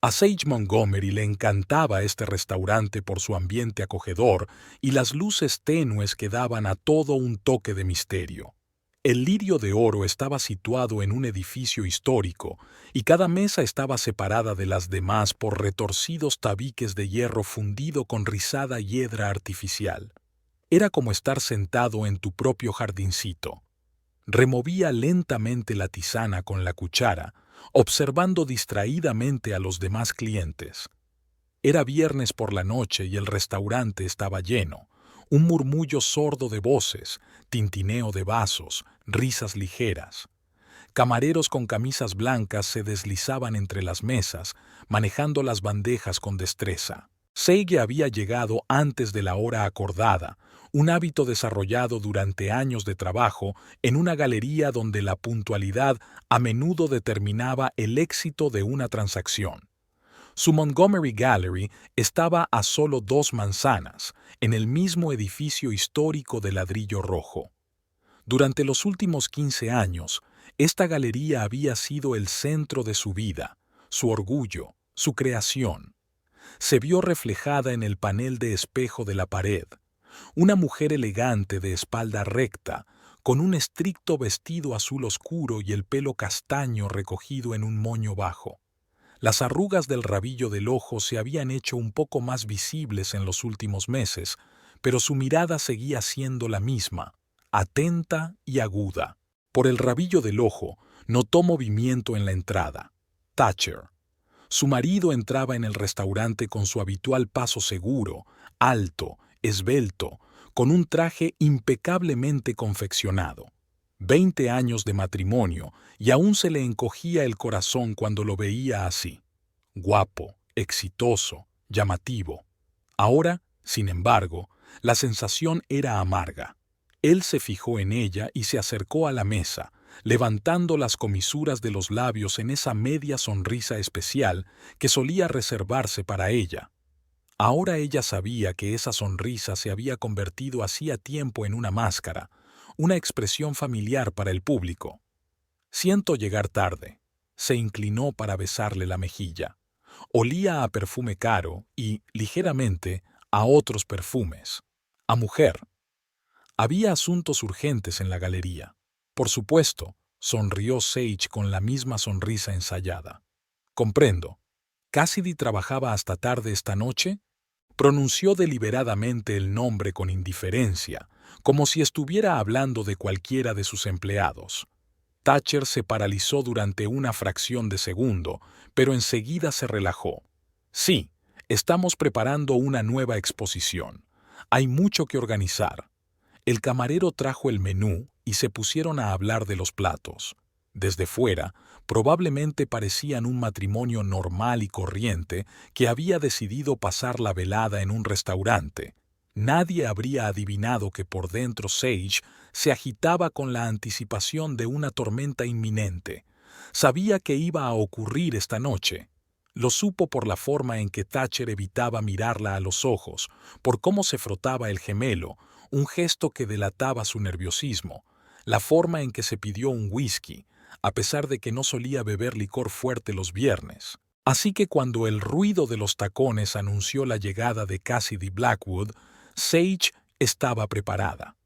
A Sage Montgomery le encantaba este restaurante por su ambiente acogedor y las luces tenues que daban a todo un toque de misterio. El Lirio de Oro estaba situado en un edificio histórico y cada mesa estaba separada de las demás por retorcidos tabiques de hierro fundido con rizada hiedra artificial. Era como estar sentado en tu propio jardincito. Removía lentamente la tisana con la cuchara, observando distraídamente a los demás clientes. Era viernes por la noche y el restaurante estaba lleno. Un murmullo sordo de voces, tintineo de vasos, risas ligeras. Camareros con camisas blancas se deslizaban entre las mesas, manejando las bandejas con destreza. Seige había llegado antes de la hora acordada, un hábito desarrollado durante años de trabajo en una galería donde la puntualidad a menudo determinaba el éxito de una transacción. Su Montgomery Gallery estaba a solo 2 manzanas, en el mismo edificio histórico de ladrillo rojo. Durante los últimos 15 años, esta galería había sido el centro de su vida, su orgullo, su creación. Se vio reflejada en el panel de espejo de la pared, una mujer elegante de espalda recta, con un estricto vestido azul oscuro y el pelo castaño recogido en un moño bajo. Las arrugas del rabillo del ojo se habían hecho un poco más visibles en los últimos meses, pero su mirada seguía siendo la misma, atenta y aguda. Por el rabillo del ojo notó movimiento en la entrada. Thatcher. Su marido entraba en el restaurante con su habitual paso seguro, alto, esbelto, con un traje impecablemente confeccionado. 20 años de matrimonio y aún se le encogía el corazón cuando lo veía así. Guapo, exitoso, llamativo. Ahora, sin embargo, la sensación era amarga. Él se fijó en ella y se acercó a la mesa, levantando las comisuras de los labios en esa media sonrisa especial que solía reservarse para ella. Ahora ella sabía que esa sonrisa se había convertido hacía tiempo en una máscara, una expresión familiar para el público. Siento llegar tarde. Se inclinó para besarle la mejilla. Olía a perfume caro y, ligeramente, a otros perfumes. A mujer. Había asuntos urgentes en la galería. Por supuesto, sonrió Sage con la misma sonrisa ensayada. Comprendo. ¿Cassidy trabajaba hasta tarde esta noche? Pronunció deliberadamente el nombre con indiferencia, como si estuviera hablando de cualquiera de sus empleados. Thatcher se paralizó durante una fracción de segundo, pero enseguida se relajó. Sí, estamos preparando una nueva exposición. Hay mucho que organizar. El camarero trajo el menú y se pusieron a hablar de los platos. Desde fuera, probablemente parecían un matrimonio normal y corriente que había decidido pasar la velada en un restaurante. Nadie habría adivinado que por dentro Sage se agitaba con la anticipación de una tormenta inminente. Sabía que iba a ocurrir esta noche. Lo supo por la forma en que Thatcher evitaba mirarla a los ojos, por cómo se frotaba el gemelo, un gesto que delataba su nerviosismo, la forma en que se pidió un whisky, a pesar de que no solía beber licor fuerte los viernes. Así que cuando el ruido de los tacones anunció la llegada de Cassidy Blackwood, Sage estaba preparada.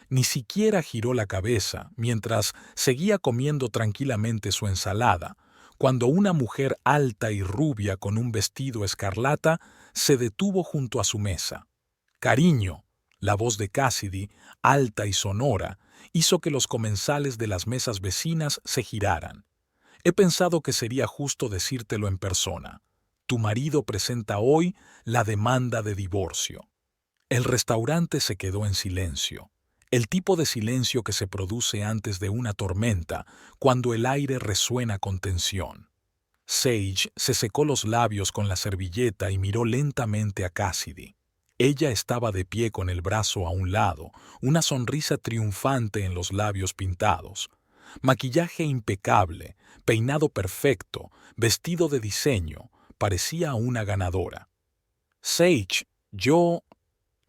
Ni siquiera giró la cabeza mientras seguía comiendo tranquilamente su ensalada, cuando una mujer alta y rubia con un vestido escarlata se detuvo junto a su mesa. «Cariño», la voz de Cassidy, alta y sonora, hizo que los comensales de las mesas vecinas se giraran. «He pensado que sería justo decírtelo en persona. Tu marido presenta hoy la demanda de divorcio». El restaurante se quedó en silencio. El tipo de silencio que se produce antes de una tormenta, cuando el aire resuena con tensión. Sage se secó los labios con la servilleta y miró lentamente a Cassidy. Ella estaba de pie con el brazo a un lado, una sonrisa triunfante en los labios pintados. Maquillaje impecable, peinado perfecto, vestido de diseño, parecía una ganadora. «Sage, yo...»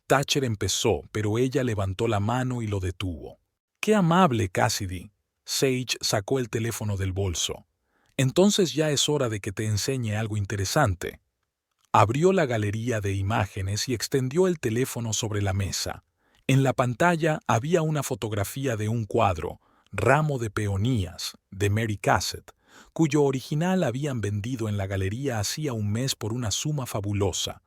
Thatcher empezó, pero ella levantó la mano y lo detuvo. «Qué amable, Cassidy». Sage sacó el teléfono del bolso. Entonces ya es hora de que te enseñe algo interesante. Abrió la galería de imágenes y extendió el teléfono sobre la mesa. En la pantalla había una fotografía de un cuadro, Ramo de Peonías, de Mary Cassatt, cuyo original habían vendido en la galería hacía un mes por una suma fabulosa.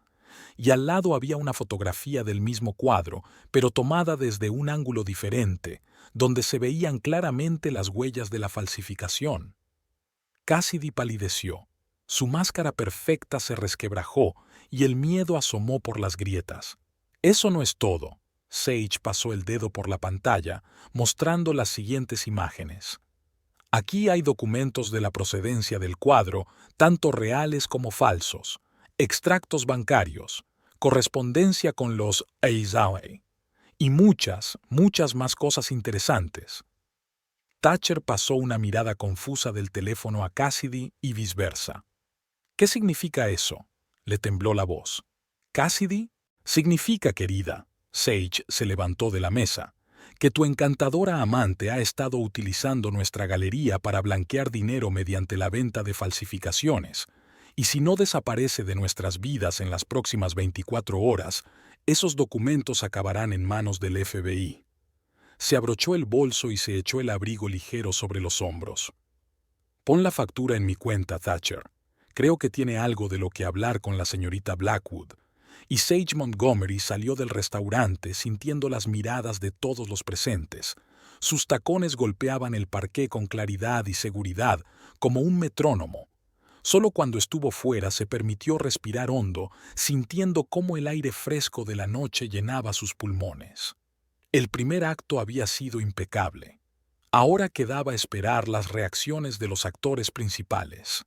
Y al lado había una fotografía del mismo cuadro, pero tomada desde un ángulo diferente, donde se veían claramente las huellas de la falsificación. Cassidy palideció. Su máscara perfecta se resquebrajó y el miedo asomó por las grietas. Eso no es todo. Sage pasó el dedo por la pantalla, mostrando las siguientes imágenes. Aquí hay documentos de la procedencia del cuadro, tanto reales como falsos, extractos bancarios, correspondencia con los Eizawa y muchas más cosas interesantes. Thatcher pasó una mirada confusa del teléfono a Cassidy y viceversa. ¿Qué significa eso? Le tembló la voz. ¿Cassidy? Significa, querida, Sage se levantó de la mesa, que tu encantadora amante ha estado utilizando nuestra galería para blanquear dinero mediante la venta de falsificaciones, y si no desaparece de nuestras vidas en las próximas 24 horas, esos documentos acabarán en manos del FBI. Se abrochó el bolso y se echó el abrigo ligero sobre los hombros. Pon la factura en mi cuenta, Thatcher. Creo que tiene algo de lo que hablar con la señorita Blackwood. Y Sage Montgomery salió del restaurante sintiendo las miradas de todos los presentes. Sus tacones golpeaban el parqué con claridad y seguridad, como un metrónomo. Solo cuando estuvo fuera se permitió respirar hondo, sintiendo cómo el aire fresco de la noche llenaba sus pulmones. El primer acto había sido impecable. Ahora quedaba esperar las reacciones de los actores principales.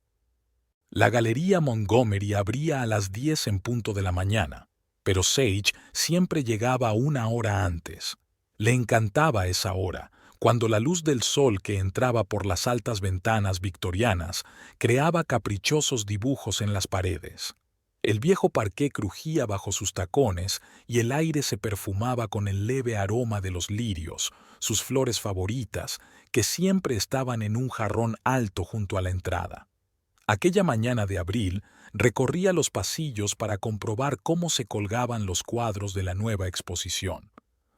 La Galería Montgomery abría a las 10 en punto de la mañana, pero Sage siempre llegaba una hora antes. Le encantaba esa hora, cuando la luz del sol que entraba por las altas ventanas victorianas creaba caprichosos dibujos en las paredes. El viejo parqué crujía bajo sus tacones y el aire se perfumaba con el leve aroma de los lirios, sus flores favoritas, que siempre estaban en un jarrón alto junto a la entrada. Aquella mañana de abril recorría los pasillos para comprobar cómo se colgaban los cuadros de la nueva exposición.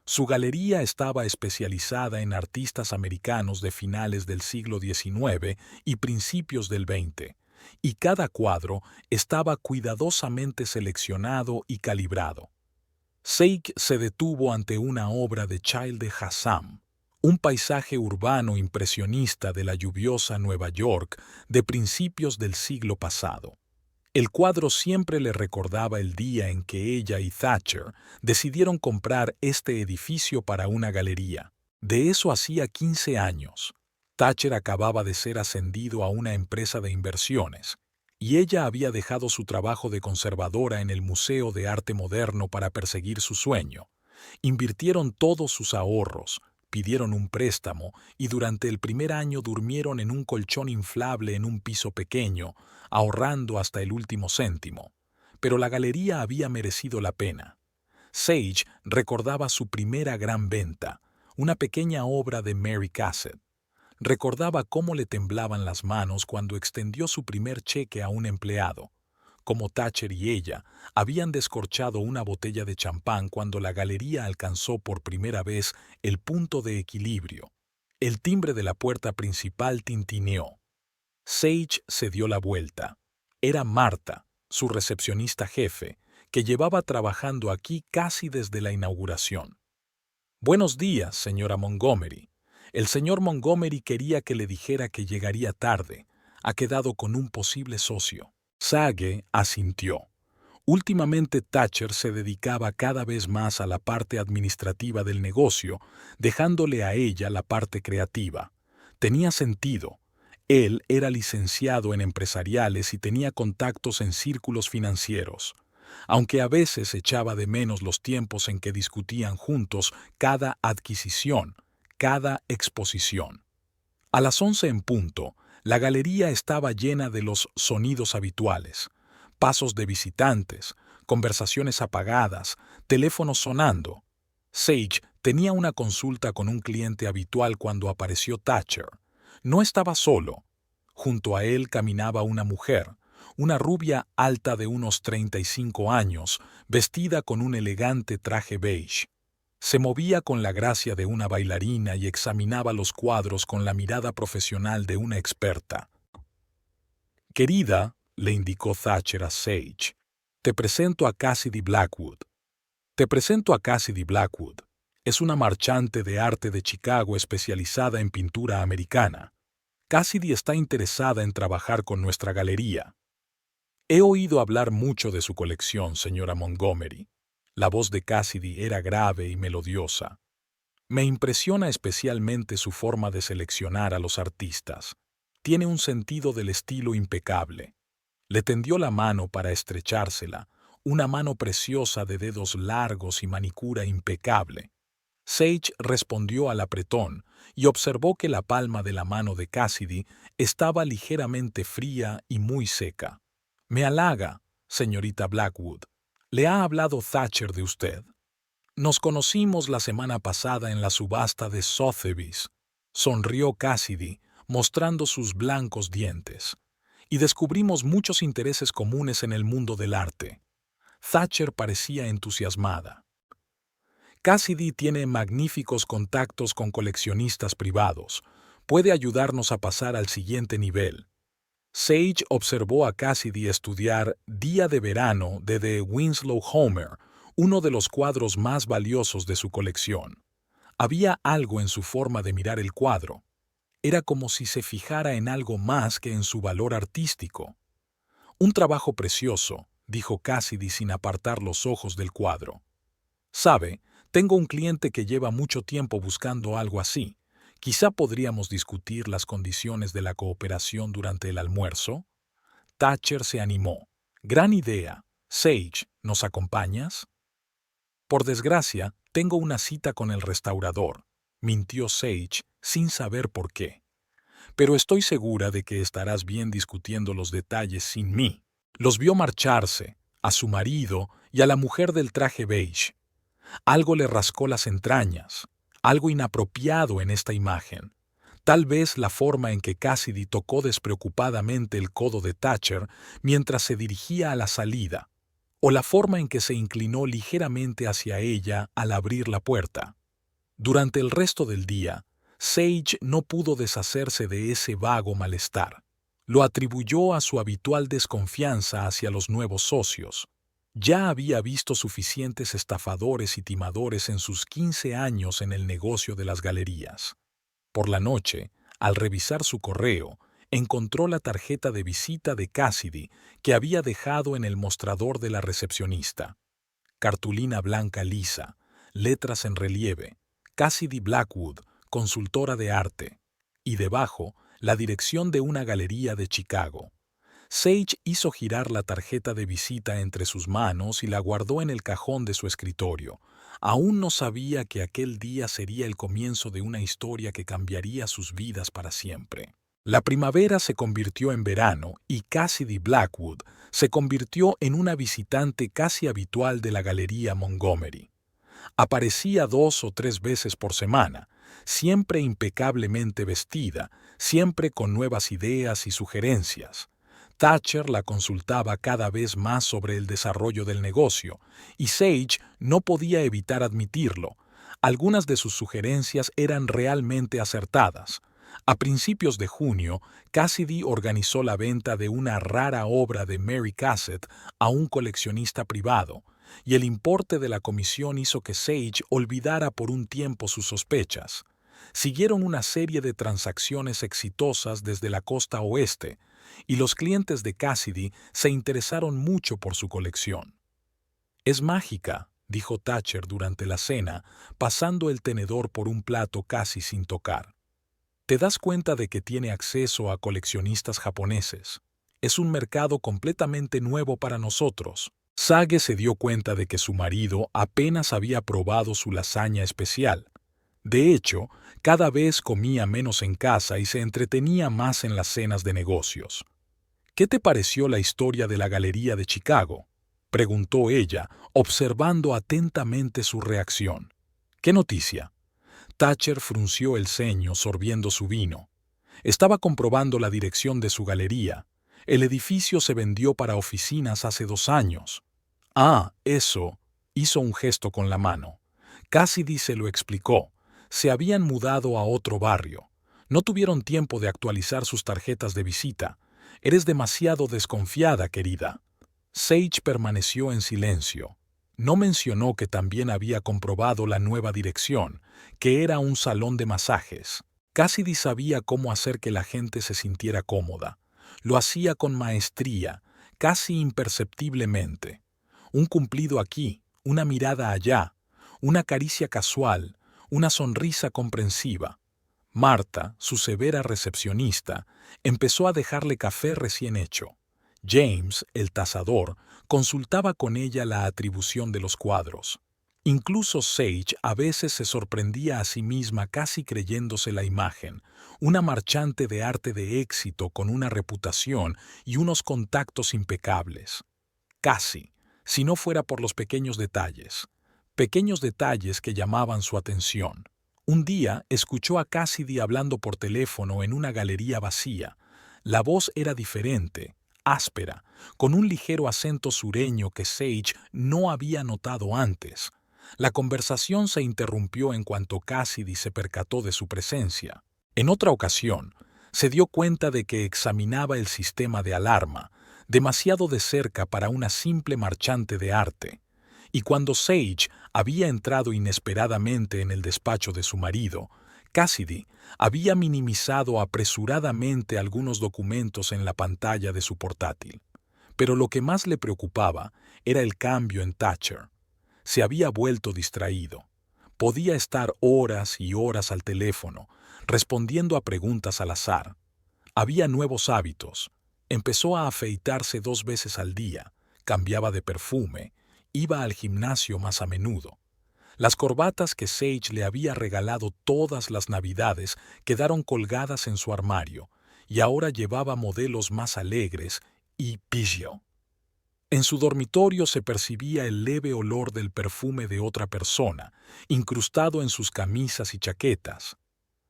Su galería estaba especializada en artistas americanos de finales del siglo XIX y principios del XX, y cada cuadro estaba cuidadosamente seleccionado y calibrado. Sage se detuvo ante una obra de Childe Hassam, un paisaje urbano impresionista de la lluviosa Nueva York de principios del siglo pasado. El cuadro siempre le recordaba el día en que ella y Thatcher decidieron comprar este edificio para una galería. De eso hacía 15 años. Thatcher acababa de ser ascendido a una empresa de inversiones, y ella había dejado su trabajo de conservadora en el Museo de Arte Moderno para perseguir su sueño. Invirtieron todos sus ahorros, pidieron un préstamo y durante el primer año durmieron en un colchón inflable en un piso pequeño, ahorrando hasta el último céntimo. Pero la galería había merecido la pena. Sage recordaba su primera gran venta, una pequeña obra de Mary Cassatt. Recordaba cómo le temblaban las manos cuando extendió su primer cheque a un empleado, cómo Thatcher y ella habían descorchado una botella de champán cuando la galería alcanzó por primera vez el punto de equilibrio. El timbre de la puerta principal tintineó. Sage se dio la vuelta. Era Marta, su recepcionista jefe, que llevaba trabajando aquí casi desde la inauguración. «Buenos días, señora Montgomery. El señor Montgomery quería que le dijera que llegaría tarde. Ha quedado con un posible socio». Sage asintió. Últimamente Thatcher se dedicaba cada vez más a la parte administrativa del negocio, dejándole a ella la parte creativa. Tenía sentido. Él era licenciado en empresariales y tenía contactos en círculos financieros, aunque a veces echaba de menos los tiempos en que discutían juntos cada adquisición, cada exposición. A las 11 en punto, la galería estaba llena de los sonidos habituales: pasos de visitantes, conversaciones apagadas, teléfonos sonando. Sage tenía una consulta con un cliente habitual cuando apareció Thatcher. No estaba solo. Junto a él caminaba una mujer, una rubia alta de unos 35 años, vestida con un elegante traje beige. Se movía con la gracia de una bailarina y examinaba los cuadros con la mirada profesional de una experta. «Querida», le indicó Thatcher a Sage, «te presento a Cassidy Blackwood». «Te presento a Cassidy Blackwood. Es una marchante de arte de Chicago especializada en pintura americana. Cassidy está interesada en trabajar con nuestra galería». «He oído hablar mucho de su colección, señora Montgomery». La voz de Cassidy era grave y melodiosa. «Me impresiona especialmente su forma de seleccionar a los artistas. Tiene un sentido del estilo impecable». Le tendió la mano para estrechársela, una mano preciosa de dedos largos y manicura impecable. Sage respondió al apretón y observó que la palma de la mano de Cassidy estaba ligeramente fría y muy seca. «Me halaga, señorita Blackwood. ¿Le ha hablado Thatcher de usted?» «Nos conocimos la semana pasada en la subasta de Sotheby's», sonrió Cassidy, mostrando sus blancos dientes. «Y descubrimos muchos intereses comunes en el mundo del arte». Thatcher parecía entusiasmada. «Cassidy tiene magníficos contactos con coleccionistas privados. Puede ayudarnos a pasar al siguiente nivel». Sage observó a Cassidy estudiar Día de Verano de The Winslow Homer, uno de los cuadros más valiosos de su colección. Había algo en su forma de mirar el cuadro. Era como si se fijara en algo más que en su valor artístico. «Un trabajo precioso», dijo Cassidy sin apartar los ojos del cuadro. «Sabe, tengo un cliente que lleva mucho tiempo buscando algo así. Quizá podríamos discutir las condiciones de la cooperación durante el almuerzo». Thatcher se animó. «Gran idea. Sage, ¿nos acompañas?» «Por desgracia, tengo una cita con el restaurador», mintió Sage sin saber por qué. «Pero estoy segura de que estarás bien discutiendo los detalles sin mí». Los vio marcharse, a su marido y a la mujer del traje beige. Algo le rascó las entrañas, algo inapropiado en esta imagen. Tal vez la forma en que Cassidy tocó despreocupadamente el codo de Thatcher mientras se dirigía a la salida, o la forma en que se inclinó ligeramente hacia ella al abrir la puerta. Durante el resto del día, Sage no pudo deshacerse de ese vago malestar. Lo atribuyó a su habitual desconfianza hacia los nuevos socios. Ya había visto suficientes estafadores y timadores en sus 15 años en el negocio de las galerías. Por la noche, al revisar su correo, encontró la tarjeta de visita de Cassidy que había dejado en el mostrador de la recepcionista. Cartulina blanca lisa, letras en relieve, Cassidy Blackwood, consultora de arte, y debajo, la dirección de una galería de Chicago. Sage hizo girar la tarjeta de visita entre sus manos y la guardó en el cajón de su escritorio. Aún no sabía que aquel día sería el comienzo de una historia que cambiaría sus vidas para siempre. La primavera se convirtió en verano y Cassidy Blackwood se convirtió en una visitante casi habitual de la Galería Montgomery. Aparecía 2 o 3 veces por semana, siempre impecablemente vestida, siempre con nuevas ideas y sugerencias. Thatcher la consultaba cada vez más sobre el desarrollo del negocio, y Sage no podía evitar admitirlo. Algunas de sus sugerencias eran realmente acertadas. A principios de junio, Cassidy organizó la venta de una rara obra de Mary Cassatt a un coleccionista privado, y el importe de la comisión hizo que Sage olvidara por un tiempo sus sospechas. Siguieron una serie de transacciones exitosas desde la costa oeste, y los clientes de Cassidy se interesaron mucho por su colección. «Es mágica», dijo Thatcher durante la cena, pasando el tenedor por un plato casi sin tocar. «¿Te das cuenta de que tiene acceso a coleccionistas japoneses? Es un mercado completamente nuevo para nosotros». Sage se dio cuenta de que su marido apenas había probado su lasaña especial. De hecho, cada vez comía menos en casa y se entretenía más en las cenas de negocios. «¿Qué te pareció la historia de la Galería de Chicago?», preguntó ella, observando atentamente su reacción. «¿Qué noticia?». Thatcher frunció el ceño sorbiendo su vino. Estaba comprobando la dirección de su galería. El edificio se vendió para oficinas hace 2 años. Ah, eso. Hizo un gesto con la mano. Cassidy se lo explicó. Se habían mudado a otro barrio. No tuvieron tiempo de actualizar sus tarjetas de visita. Eres demasiado desconfiada, querida. Sage permaneció en silencio. No mencionó que también había comprobado la nueva dirección, que era un salón de masajes. Cassidy sabía cómo hacer que la gente se sintiera cómoda. Lo hacía con maestría, casi imperceptiblemente. Un cumplido aquí, una mirada allá, una caricia casual, una sonrisa comprensiva. Marta, su severa recepcionista, empezó a dejarle café recién hecho. James, el tasador, consultaba con ella la atribución de los cuadros. Incluso Sage a veces se sorprendía a sí misma casi creyéndose la imagen, una marchante de arte de éxito con una reputación y unos contactos impecables. Casi, si no fuera por los pequeños detalles que llamaban su atención. Un día escuchó a Cassidy hablando por teléfono en una galería vacía. La voz era diferente, áspera, con un ligero acento sureño que Sage no había notado antes. La conversación se interrumpió en cuanto Cassidy se percató de su presencia. En otra ocasión, se dio cuenta de que examinaba el sistema de alarma, demasiado de cerca para una simple marchante de arte. Y cuando Sage había entrado inesperadamente en el despacho de su marido, Cassidy había minimizado apresuradamente algunos documentos en la pantalla de su portátil. Pero lo que más le preocupaba era el cambio en Thatcher. Se había vuelto distraído. Podía estar horas y horas al teléfono, respondiendo a preguntas al azar. Había nuevos hábitos. Empezó a afeitarse 2 veces al día, cambiaba de perfume, iba al gimnasio más a menudo. Las corbatas que Sage le había regalado todas las Navidades quedaron colgadas en su armario, y ahora llevaba modelos más alegres y piggio. En su dormitorio se percibía el leve olor del perfume de otra persona, incrustado en sus camisas y chaquetas.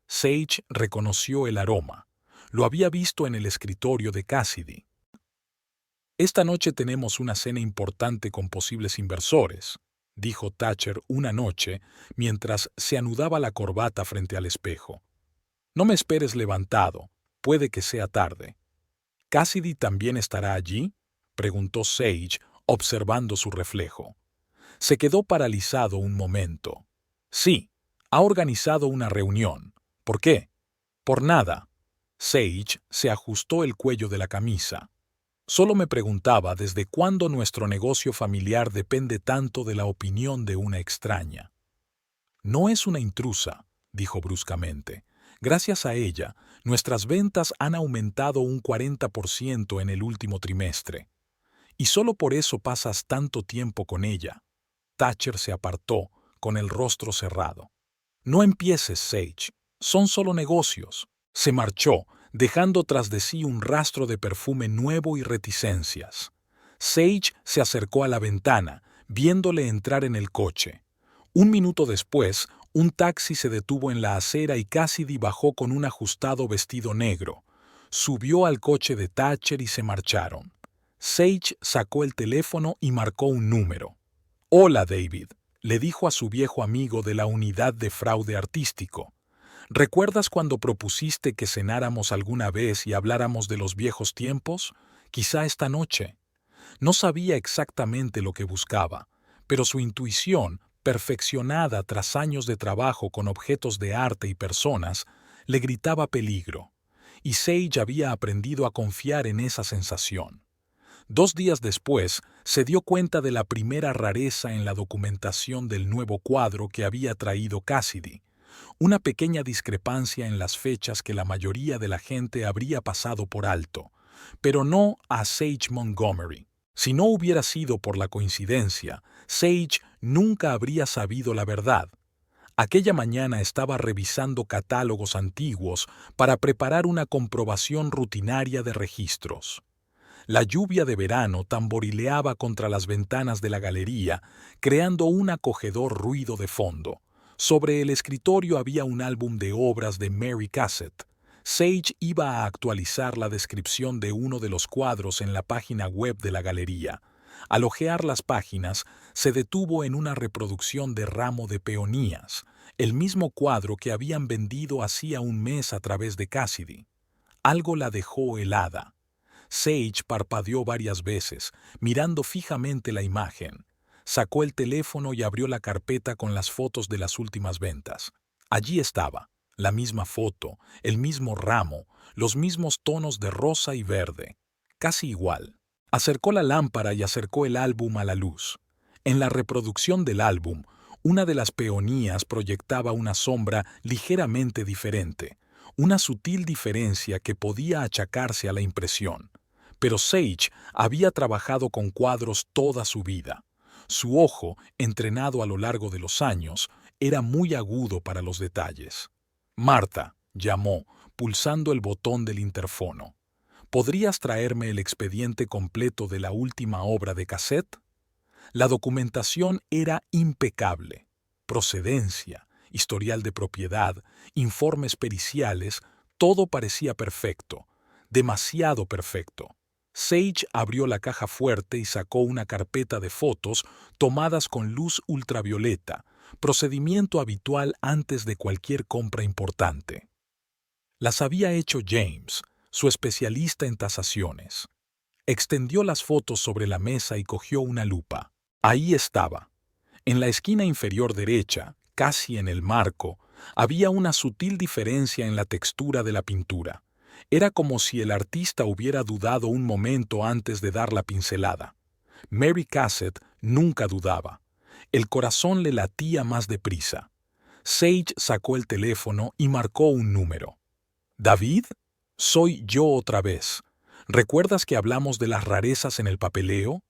Sage reconoció el aroma. Lo había visto en el escritorio de Cassidy. «Esta noche tenemos una cena importante con posibles inversores», dijo Thatcher una noche mientras se anudaba la corbata frente al espejo. «No me esperes levantado, puede que sea tarde». «¿Cassidy también estará allí?», preguntó Sage, observando su reflejo. Se quedó paralizado un momento. «Sí, ha organizado una reunión. ¿Por qué?». «Por nada». Sage se ajustó el cuello de la camisa. «Solo me preguntaba desde cuándo nuestro negocio familiar depende tanto de la opinión de una extraña». «No es una intrusa», dijo bruscamente. «Gracias a ella, nuestras ventas han aumentado un 40% en el último trimestre. Y solo por eso pasas tanto tiempo con ella». Thatcher se apartó, con el rostro cerrado. «No empieces, Sage. Son solo negocios». Se marchó, dejando tras de sí un rastro de perfume nuevo y reticencias. Sage se acercó a la ventana, viéndole entrar en el coche. 1 minuto después, un taxi se detuvo en la acera y Cassidy bajó con un ajustado vestido negro. Subió al coche de Thatcher y se marcharon. Sage sacó el teléfono y marcó un número. «Hola, David», le dijo a su viejo amigo de la unidad de fraude artístico. «¿Recuerdas cuando propusiste que cenáramos alguna vez y habláramos de los viejos tiempos? Quizá esta noche». No sabía exactamente lo que buscaba, pero su intuición, perfeccionada tras años de trabajo con objetos de arte y personas, le gritaba peligro. Y Sage había aprendido a confiar en esa sensación. 2 días después, se dio cuenta de la primera rareza en la documentación del nuevo cuadro que había traído Cassidy. Una pequeña discrepancia en las fechas que la mayoría de la gente habría pasado por alto, pero no a Sage Montgomery. Si no hubiera sido por la coincidencia, Sage nunca habría sabido la verdad. Aquella mañana estaba revisando catálogos antiguos para preparar una comprobación rutinaria de registros. La lluvia de verano tamborileaba contra las ventanas de la galería, creando un acogedor ruido de fondo. Sobre el escritorio había un álbum de obras de Mary Cassatt. Sage iba a actualizar la descripción de uno de los cuadros en la página web de la galería. Al hojear las páginas, se detuvo en una reproducción de Ramo de Peonías, el mismo cuadro que habían vendido hacía un mes a través de Cassidy. Algo la dejó helada. Sage parpadeó varias veces, mirando fijamente la imagen. Sacó el teléfono y abrió la carpeta con las fotos de las últimas ventas. Allí estaba, la misma foto, el mismo ramo, los mismos tonos de rosa y verde. Casi igual. Acercó la lámpara y acercó el álbum a la luz. En la reproducción del álbum, una de las peonías proyectaba una sombra ligeramente diferente, una sutil diferencia que podía achacarse a la impresión. Pero Sage había trabajado con cuadros toda su vida. Su ojo, entrenado a lo largo de los años, era muy agudo para los detalles. Marta, llamó, pulsando el botón del interfono. ¿Podrías traerme el expediente completo de la última obra de Cassette? La documentación era impecable. Procedencia, historial de propiedad, informes periciales, todo parecía perfecto, demasiado perfecto. Sage abrió la caja fuerte y sacó una carpeta de fotos tomadas con luz ultravioleta, procedimiento habitual antes de cualquier compra importante. Las había hecho James, su especialista en tasaciones. Extendió las fotos sobre la mesa y cogió una lupa. Ahí estaba. En la esquina inferior derecha, casi en el marco, había una sutil diferencia en la textura de la pintura. Era como si el artista hubiera dudado un momento antes de dar la pincelada. Mary Cassett nunca dudaba. El corazón le latía más deprisa. Sage sacó el teléfono y marcó un número. «¿David? Soy yo otra vez. ¿Recuerdas que hablamos de las rarezas en el papeleo?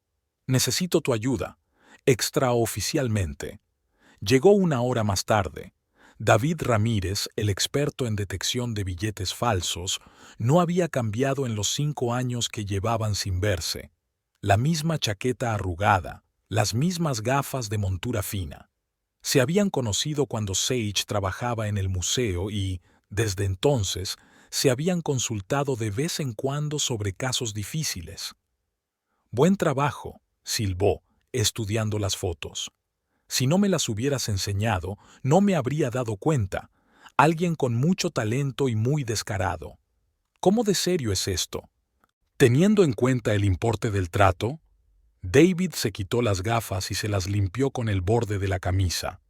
Necesito tu ayuda. Extraoficialmente». Llegó una hora más tarde. David Ramírez, el experto en detección de billetes falsos, no había cambiado en los 5 años que llevaban sin verse. La misma chaqueta arrugada, las mismas gafas de montura fina. Se habían conocido cuando Sage trabajaba en el museo y, desde entonces, se habían consultado de vez en cuando sobre casos difíciles. «Buen trabajo», silbó, estudiando las fotos. «Si no me las hubieras enseñado, no me habría dado cuenta. Alguien con mucho talento y muy descarado. ¿Cómo de serio es esto? Teniendo en cuenta el importe del trato». David se quitó las gafas y se las limpió con el borde de la camisa.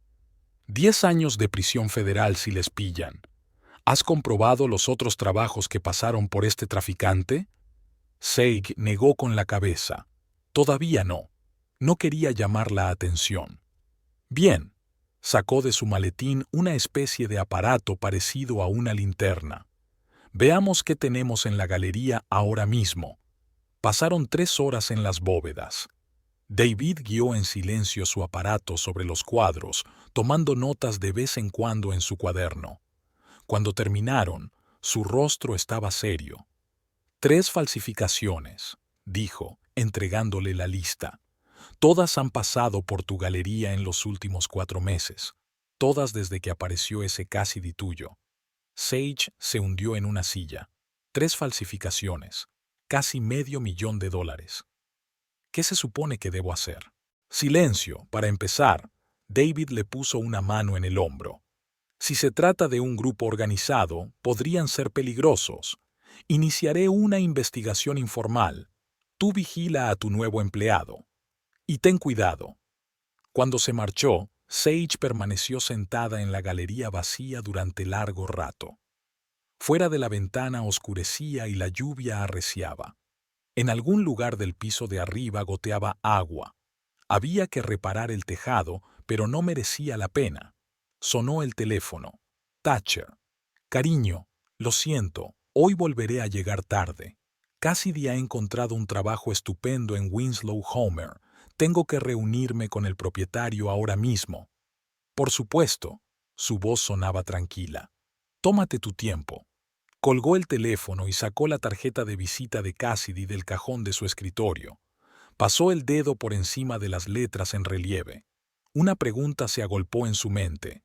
10 años de prisión federal si les pillan. ¿Has comprobado los otros trabajos que pasaron por este traficante? Sage negó con la cabeza. Todavía no. No quería llamar la atención. Bien. Sacó de su maletín una especie de aparato parecido a una linterna. Veamos qué tenemos en la galería ahora mismo. Pasaron 3 horas en las bóvedas. David guió en silencio su aparato sobre los cuadros, tomando notas de vez en cuando en su cuaderno. Cuando terminaron, su rostro estaba serio. 3 falsificaciones, dijo, entregándole la lista. Todas han pasado por tu galería en los últimos 4 meses. Todas desde que apareció ese Cassidy tuyo. Sage se hundió en una silla. 3 falsificaciones. Casi $500,000. ¿Qué se supone que debo hacer? Silencio, para empezar. David le puso una mano en el hombro. Si se trata de un grupo organizado, podrían ser peligrosos. Iniciaré una investigación informal. Tú vigila a tu nuevo empleado. Y ten cuidado. Cuando se marchó, Sage permaneció sentada en la galería vacía durante largo rato. Fuera de la ventana oscurecía y la lluvia arreciaba. En algún lugar del piso de arriba goteaba agua. Había que reparar el tejado, pero no merecía la pena. Sonó el teléfono. Thatcher. «Cariño, lo siento, hoy volveré a llegar tarde. Cassidy ha encontrado un trabajo estupendo en Winslow Homer. Tengo que reunirme con el propietario ahora mismo». «Por supuesto». Su voz sonaba tranquila. «Tómate tu tiempo». Colgó el teléfono y sacó la tarjeta de visita de Cassidy del cajón de su escritorio. Pasó el dedo por encima de las letras en relieve. Una pregunta se agolpó en su mente.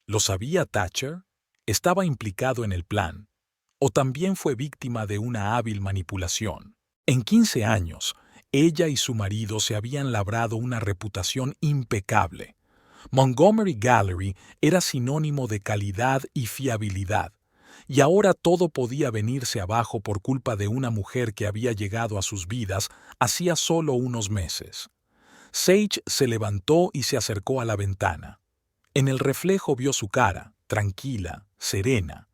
¿Lo sabía Thatcher? ¿Estaba implicado en el plan? o también fue víctima de una hábil manipulación. En 15 años, ella y su marido se habían labrado una reputación impecable. Montgomery Gallery era sinónimo de calidad y fiabilidad, y ahora todo podía venirse abajo por culpa de una mujer que había llegado a sus vidas hacía solo unos meses. Sage se levantó y se acercó a la ventana. En el reflejo vio su cara, tranquila, serena.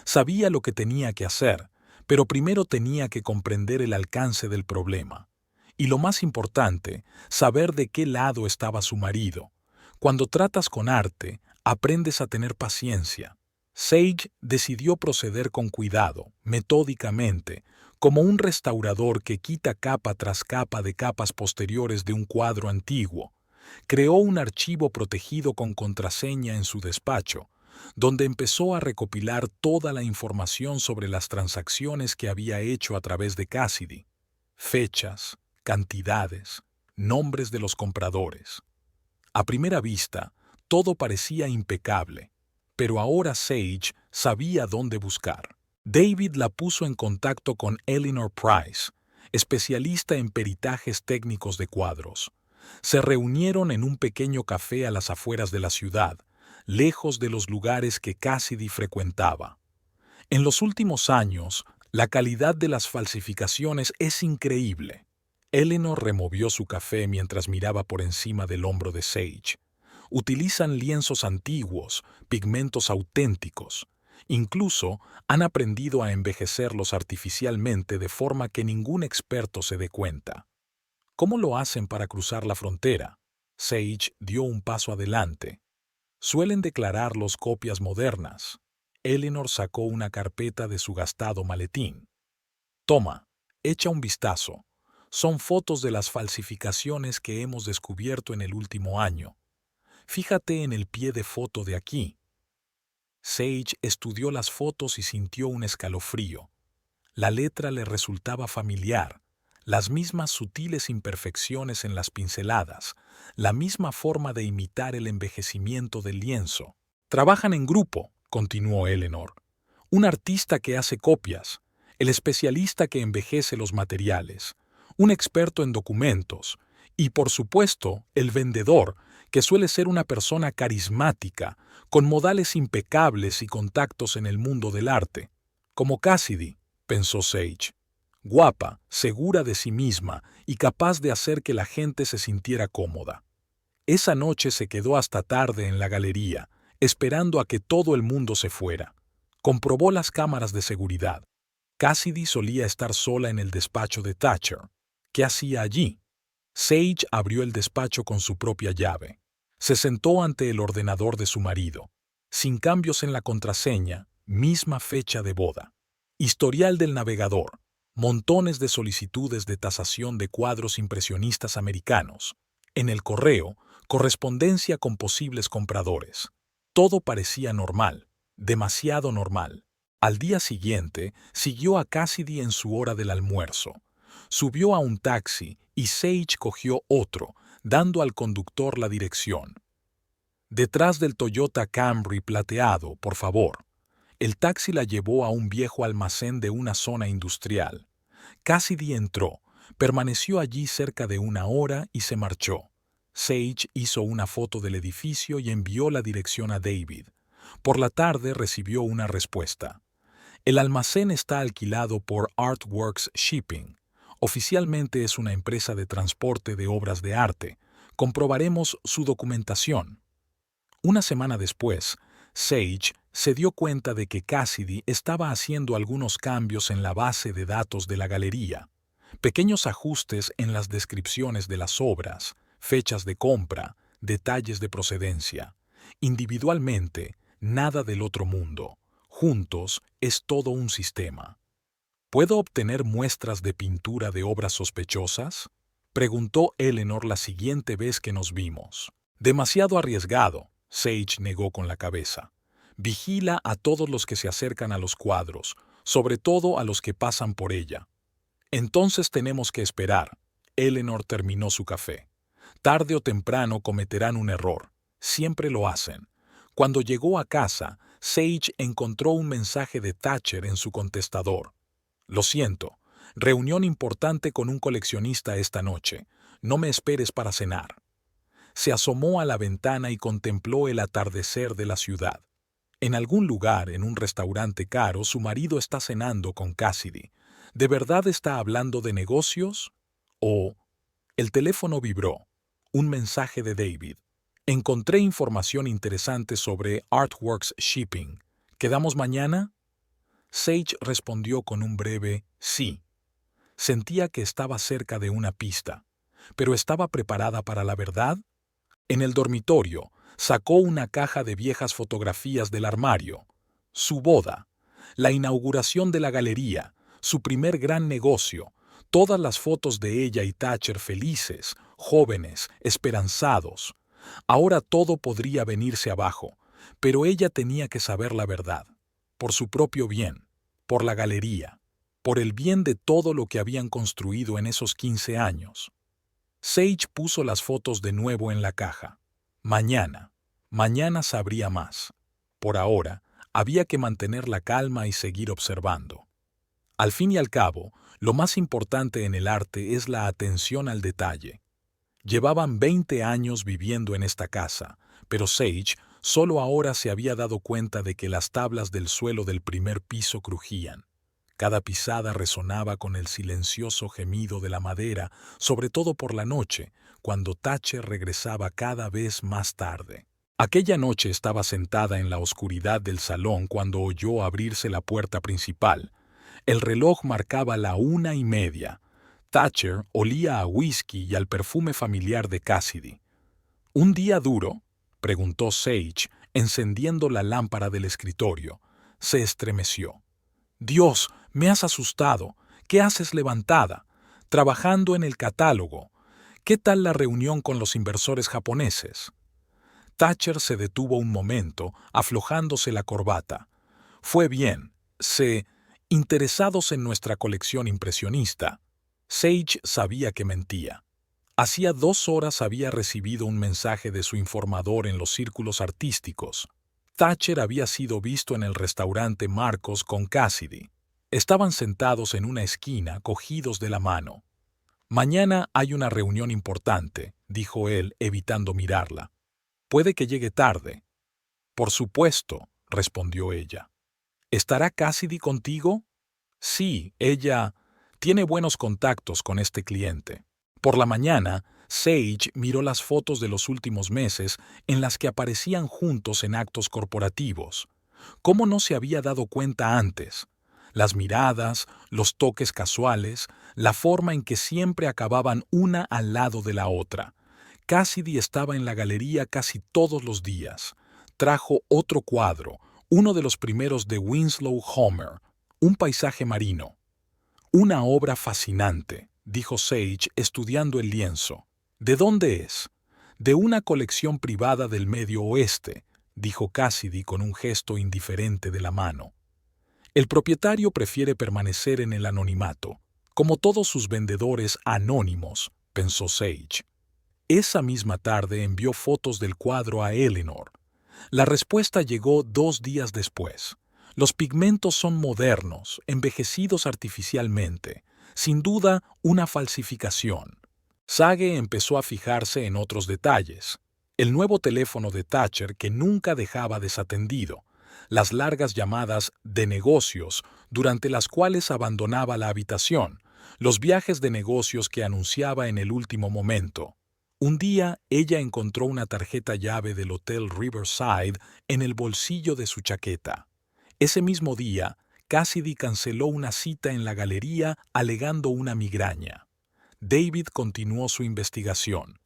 Sabía lo que tenía que hacer, pero primero tenía que comprender el alcance del problema. Y lo más importante, saber de qué lado estaba su marido. Cuando tratas con arte, aprendes a tener paciencia. Sage decidió proceder con cuidado, metódicamente, como un restaurador que quita capa tras capa de capas posteriores de un cuadro antiguo. Creó un archivo protegido con contraseña en su despacho, donde empezó a recopilar toda la información sobre las transacciones que había hecho a través de Cassidy. Fechas, cantidades, nombres de los compradores. A primera vista, todo parecía impecable, pero ahora Sage sabía dónde buscar. David la puso en contacto con Eleanor Price, especialista en peritajes técnicos de cuadros. Se reunieron en un pequeño café a las afueras de la ciudad, lejos de los lugares que Cassidy frecuentaba. En los últimos años, la calidad de las falsificaciones es increíble. Eleanor removió su café mientras miraba por encima del hombro de Sage. Utilizan lienzos antiguos, pigmentos auténticos. Incluso han aprendido a envejecerlos artificialmente de forma que ningún experto se dé cuenta. ¿Cómo lo hacen para cruzar la frontera? Sage dio un paso adelante. Suelen declararlos copias modernas. Eleanor sacó una carpeta de su gastado maletín. Toma, echa un vistazo. Son fotos de las falsificaciones que hemos descubierto en el último año. Fíjate en el pie de foto de aquí. Sage estudió las fotos y sintió un escalofrío. La letra le resultaba familiar, las mismas sutiles imperfecciones en las pinceladas, la misma forma de imitar el envejecimiento del lienzo. Trabajan en grupo, continuó Eleanor. Un artista que hace copias, el especialista que envejece los materiales, un experto en documentos y, por supuesto, el vendedor, que suele ser una persona carismática, con modales impecables y contactos en el mundo del arte. Como Cassidy, pensó Sage. Guapa, segura de sí misma y capaz de hacer que la gente se sintiera cómoda. Esa noche se quedó hasta tarde en la galería, esperando a que todo el mundo se fuera. Comprobó las cámaras de seguridad. Cassidy solía estar sola en el despacho de Thatcher. ¿Qué hacía allí? Sage abrió el despacho con su propia llave. Se sentó ante el ordenador de su marido. Sin cambios en la contraseña, misma fecha de boda. Historial del navegador. Montones de solicitudes de tasación de cuadros impresionistas americanos. En el correo, correspondencia con posibles compradores. Todo parecía normal, demasiado normal. Al día siguiente, siguió a Cassidy en su hora del almuerzo. Subió a un taxi y Sage cogió otro, dando al conductor la dirección. Detrás del Toyota Camry plateado, por favor. El taxi la llevó a un viejo almacén de una zona industrial. Cassidy entró, permaneció allí cerca de una hora y se marchó. Sage hizo una foto del edificio y envió la dirección a David. Por la tarde recibió una respuesta. El almacén está alquilado por Artworks Shipping. Oficialmente es una empresa de transporte de obras de arte. Comprobaremos su documentación. Una semana después, Sage se dio cuenta de que Cassidy estaba haciendo algunos cambios en la base de datos de la galería. Pequeños ajustes en las descripciones de las obras, fechas de compra, detalles de procedencia. Individualmente, nada del otro mundo. Juntos, es todo un sistema. ¿Puedo obtener muestras de pintura de obras sospechosas? Preguntó Eleanor la siguiente vez que nos vimos. Demasiado arriesgado, Sage negó con la cabeza. Vigila a todos los que se acercan a los cuadros, sobre todo a los que pasan por ella. Entonces tenemos que esperar. Eleanor terminó su café. Tarde o temprano cometerán un error. Siempre lo hacen. Cuando llegó a casa, Sage encontró un mensaje de Thatcher en su contestador. Lo siento, reunión importante con un coleccionista esta noche. No me esperes para cenar. Se asomó a la ventana y contempló el atardecer de la ciudad. En algún lugar, en un restaurante caro, su marido está cenando con Cassidy. ¿De verdad está hablando de negocios? ¿O...? El teléfono vibró. Un mensaje de David. Encontré información interesante sobre Artworks Shipping. ¿Quedamos mañana? Sage respondió con un breve sí. Sentía que estaba cerca de una pista. ¿Pero estaba preparada para la verdad? En el dormitorio, sacó una caja de viejas fotografías del armario. Su boda, la inauguración de la galería, su primer gran negocio, todas las fotos de ella y Thatcher felices, jóvenes, esperanzados. Ahora todo podría venirse abajo, pero ella tenía que saber la verdad, por su propio bien, por la galería, por el bien de todo lo que habían construido en esos 15 años. Sage puso las fotos de nuevo en la caja. Mañana sabría más. Por ahora, había que mantener la calma y seguir observando. Al fin y al cabo, lo más importante en el arte es la atención al detalle. Llevaban 20 años viviendo en esta casa, pero Sage solo ahora se había dado cuenta de que las tablas del suelo del primer piso crujían. Cada pisada resonaba con el silencioso gemido de la madera, sobre todo por la noche, cuando Thatcher regresaba cada vez más tarde. Aquella noche estaba sentada en la oscuridad del salón cuando oyó abrirse la puerta principal. El reloj marcaba la 1:30. Thatcher olía a whisky y al perfume familiar de Cassidy. ¿Un día duro?, preguntó Sage, encendiendo la lámpara del escritorio. Se estremeció. «Dios, me has asustado. ¿Qué haces levantada? Trabajando en el catálogo. ¿Qué tal la reunión con los inversores japoneses?» Thatcher se detuvo un momento, aflojándose la corbata. «Fue bien. Interesados en nuestra colección impresionista». Sage sabía que mentía. Hacía 2 horas había recibido un mensaje de su informador en los círculos artísticos. Thatcher había sido visto en el restaurante Marcos con Cassidy. Estaban sentados en una esquina, cogidos de la mano. «Mañana hay una reunión importante», dijo él, evitando mirarla. «Puede que llegue tarde». «Por supuesto», respondió ella. «¿Estará Cassidy contigo?» «Sí, ella tiene buenos contactos con este cliente». Por la mañana, Sage miró las fotos de los últimos meses en las que aparecían juntos en actos corporativos. ¿Cómo no se había dado cuenta antes? Las miradas, los toques casuales, la forma en que siempre acababan una al lado de la otra. Cassidy estaba en la galería casi todos los días. Trajo otro cuadro, uno de los primeros de Winslow Homer, un paisaje marino. «Una obra fascinante», dijo Sage estudiando el lienzo. «¿De dónde es?» «De una colección privada del Medio Oeste», dijo Cassidy con un gesto indiferente de la mano. «El propietario prefiere permanecer en el anonimato, como todos sus vendedores anónimos», pensó Sage. Esa misma tarde envió fotos del cuadro a Eleanor. La respuesta llegó 2 días después. «Los pigmentos son modernos, envejecidos artificialmente. Sin duda, una falsificación». Sage empezó a fijarse en otros detalles. El nuevo teléfono de Thatcher que nunca dejaba desatendido. Las largas llamadas de negocios, durante las cuales abandonaba la habitación. Los viajes de negocios que anunciaba en el último momento. Un día, ella encontró una tarjeta llave del Hotel Riverside en el bolsillo de su chaqueta. Ese mismo día, Cassidy canceló una cita en la galería alegando una migraña. David continuó su investigación.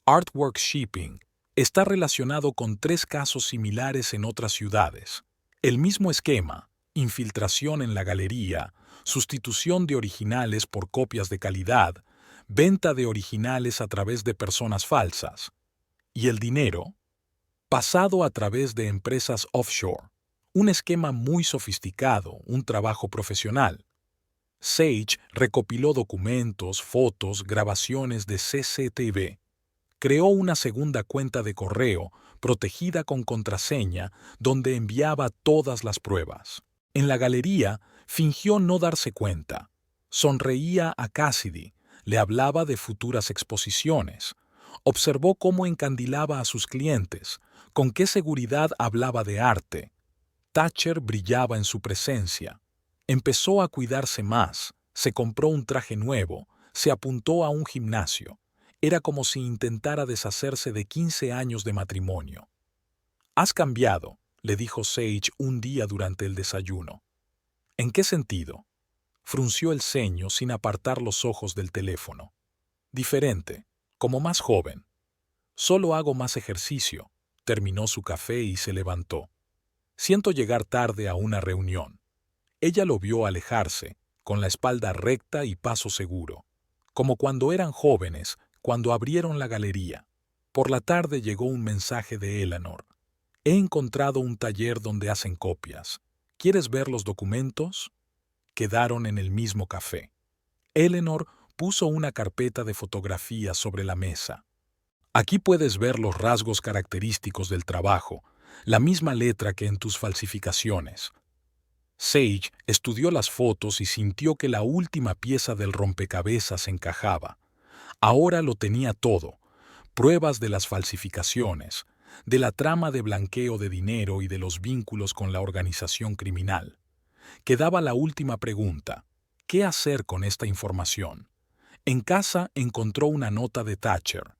Artworks Shipping está relacionado con 3 casos similares en otras ciudades. El mismo esquema: infiltración en la galería, sustitución de originales por copias de calidad, venta de originales a través de personas falsas. ¿Y el dinero? Pasado a través de empresas offshore. Un esquema muy sofisticado, un trabajo profesional. Sage recopiló documentos, fotos, grabaciones de CCTV. Creó una segunda cuenta de correo, protegida con contraseña, donde enviaba todas las pruebas. En la galería, fingió no darse cuenta. Sonreía a Cassidy, le hablaba de futuras exposiciones. Observó cómo encandilaba a sus clientes, con qué seguridad hablaba de arte. Thatcher brillaba en su presencia. Empezó a cuidarse más, se compró un traje nuevo, se apuntó a un gimnasio. Era como si intentara deshacerse de 15 años de matrimonio. «Has cambiado», le dijo Sage un día durante el desayuno. «¿En qué sentido?». Frunció el ceño sin apartar los ojos del teléfono. «Diferente, como más joven. Solo hago más ejercicio». Terminó su café y se levantó. «Siento llegar tarde a una reunión». Ella lo vio alejarse, con la espalda recta y paso seguro, como cuando eran jóvenes, cuando abrieron la galería. Por la tarde llegó un mensaje de Eleanor. «He encontrado un taller donde hacen copias. ¿Quieres ver los documentos?». Quedaron en el mismo café. Eleanor puso una carpeta de fotografías sobre la mesa. «Aquí puedes ver los rasgos característicos del trabajo, la misma letra que en tus falsificaciones». Sage estudió las fotos y sintió que la última pieza del rompecabezas encajaba. Ahora lo tenía todo: pruebas de las falsificaciones, de la trama de blanqueo de dinero y de los vínculos con la organización criminal. Quedaba la última pregunta: ¿qué hacer con esta información? En casa encontró una nota de Thatcher.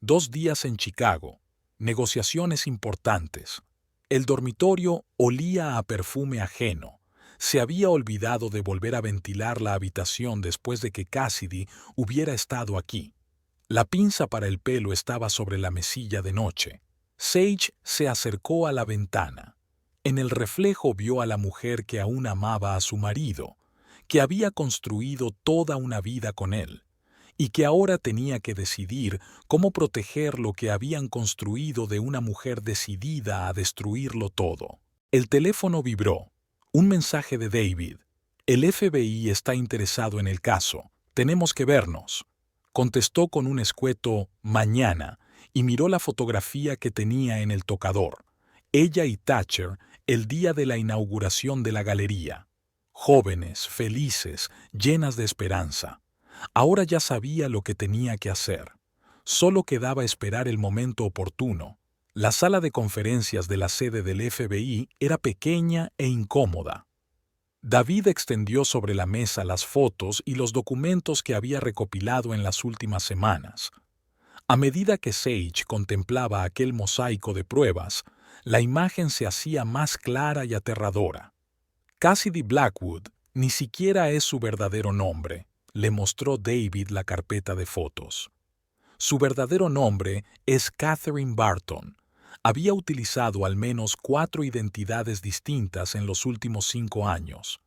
2 días en Chicago. Negociaciones importantes. El dormitorio olía a perfume ajeno. Se había olvidado de volver a ventilar la habitación después de que Cassidy hubiera estado aquí. La pinza para el pelo estaba sobre la mesilla de noche. Sage se acercó a la ventana. En el reflejo vio a la mujer que aún amaba a su marido, que había construido toda una vida con él, y que ahora tenía que decidir cómo proteger lo que habían construido de una mujer decidida a destruirlo todo. El teléfono vibró. Un mensaje de David. «El FBI está interesado en el caso. Tenemos que vernos». Contestó con un escueto «mañana» y miró la fotografía que tenía en el tocador. Ella y Thatcher, el día de la inauguración de la galería. Jóvenes, felices, llenas de esperanza. Ahora ya sabía lo que tenía que hacer. Solo quedaba esperar el momento oportuno. La sala de conferencias de la sede del FBI era pequeña e incómoda. David extendió sobre la mesa las fotos y los documentos que había recopilado en las últimas semanas. A medida que Sage contemplaba aquel mosaico de pruebas, la imagen se hacía más clara y aterradora. «Cassidy Blackwood ni siquiera es su verdadero nombre», le mostró David la carpeta de fotos. «Su verdadero nombre es Catherine Barton. Había utilizado al menos 4 identidades distintas en los últimos 5 años.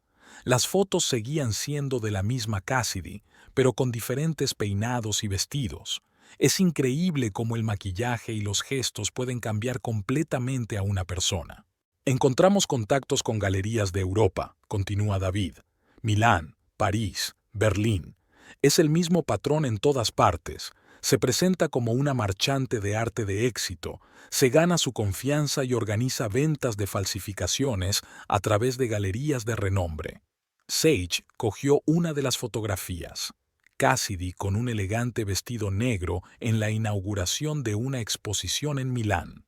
Las fotos seguían siendo de la misma Cassidy, pero con diferentes peinados y vestidos. Es increíble cómo el maquillaje y los gestos pueden cambiar completamente a una persona». «Encontramos contactos con galerías de Europa», continúa David. «Milán, París, Berlín. Es el mismo patrón en todas partes. Se presenta como una marchante de arte de éxito, se gana su confianza y organiza ventas de falsificaciones a través de galerías de renombre». Sage cogió una de las fotografías. Cassidy con un elegante vestido negro en la inauguración de una exposición en Milán.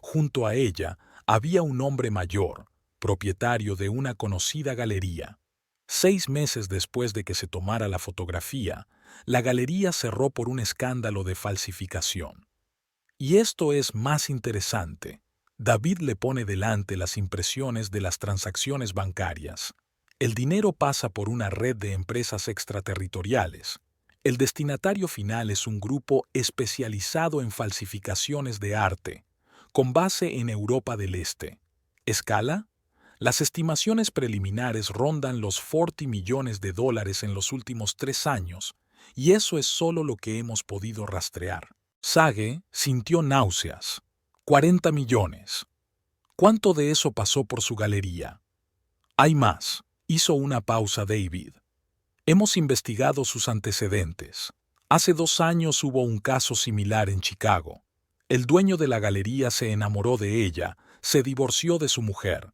Junto a ella había un hombre mayor, propietario de una conocida galería. 6 meses después de que se tomara la fotografía, la galería cerró por un escándalo de falsificación. Y esto es más interesante. David le pone delante las impresiones de las transacciones bancarias. El dinero pasa por una red de empresas extraterritoriales. El destinatario final es un grupo especializado en falsificaciones de arte, con base en Europa del Este. ¿Escala? Las estimaciones preliminares rondan los 40 millones de dólares en los últimos 3 años, y eso es solo lo que hemos podido rastrear. Sage sintió náuseas. 40 millones. ¿Cuánto de eso pasó por su galería? Hay más. Hizo una pausa David. Hemos investigado sus antecedentes. Hace 2 años hubo un caso similar en Chicago. El dueño de la galería se enamoró de ella, se divorció de su mujer.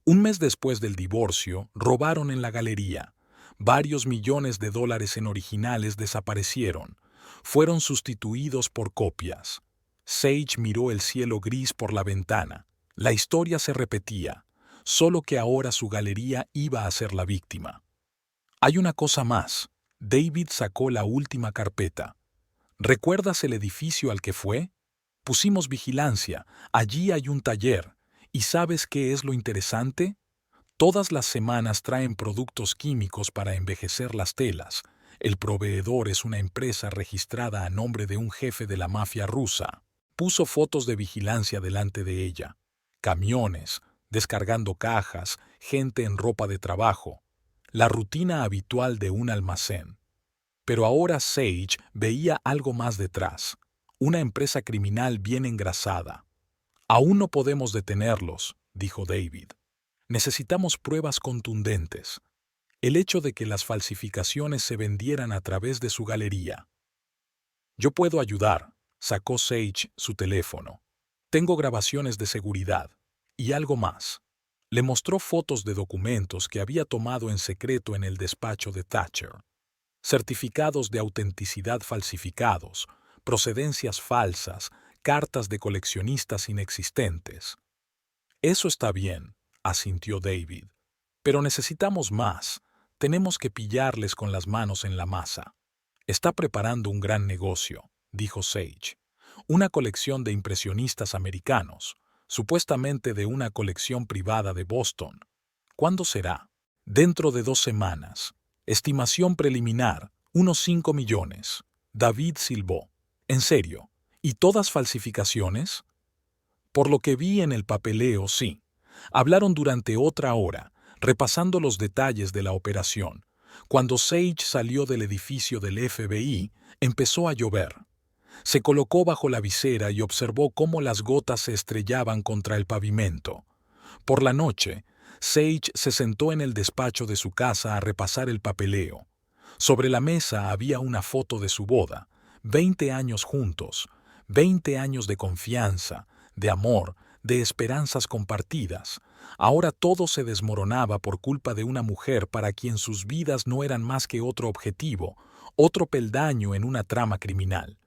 Un mes después del divorcio, robaron en la galería. Varios millones de dólares en originales desaparecieron. Fueron sustituidos por copias. Sage miró el cielo gris por la ventana. La historia se repetía, solo que ahora su galería iba a ser la víctima. Hay una cosa más. David sacó la última carpeta. ¿Recuerdas el edificio al que fue? Pusimos vigilancia. Allí hay un taller. ¿Y sabes qué es lo interesante? Todas las semanas traen productos químicos para envejecer las telas. El proveedor es una empresa registrada a nombre de un jefe de la mafia rusa. Puso fotos de vigilancia delante de ella. Camiones, descargando cajas, gente en ropa de trabajo. La rutina habitual de un almacén. Pero ahora Sage veía algo más detrás. Una empresa criminal bien engrasada. Aún no podemos detenerlos, dijo David. Necesitamos pruebas contundentes. El hecho de que las falsificaciones se vendieran a través de su galería. Yo puedo ayudar, sacó Sage su teléfono. Tengo grabaciones de seguridad. Y algo más. Le mostró fotos de documentos que había tomado en secreto en el despacho de Thatcher. Certificados de autenticidad falsificados, procedencias falsas, cartas de coleccionistas inexistentes. Eso está bien, asintió David. Pero necesitamos más. Tenemos que pillarles con las manos en la masa. Está preparando un gran negocio, dijo Sage. Una colección de impresionistas americanos, supuestamente de una colección privada de Boston. ¿Cuándo será? Dentro de 2 semanas. Estimación preliminar, unos 5 millones. David silbó. ¿En serio? ¿Y todas falsificaciones? Por lo que vi en el papeleo, sí. Hablaron durante otra hora, repasando los detalles de la operación. Cuando Sage salió del edificio del FBI, empezó a llover. Se colocó bajo la visera y observó cómo las gotas se estrellaban contra el pavimento. Por la noche, Sage se sentó en el despacho de su casa a repasar el papeleo. Sobre la mesa había una foto de su boda, 20 años juntos, 20 años de confianza, de amor, de esperanzas compartidas. Ahora todo se desmoronaba por culpa de una mujer para quien sus vidas no eran más que otro objetivo, otro peldaño en una trama criminal.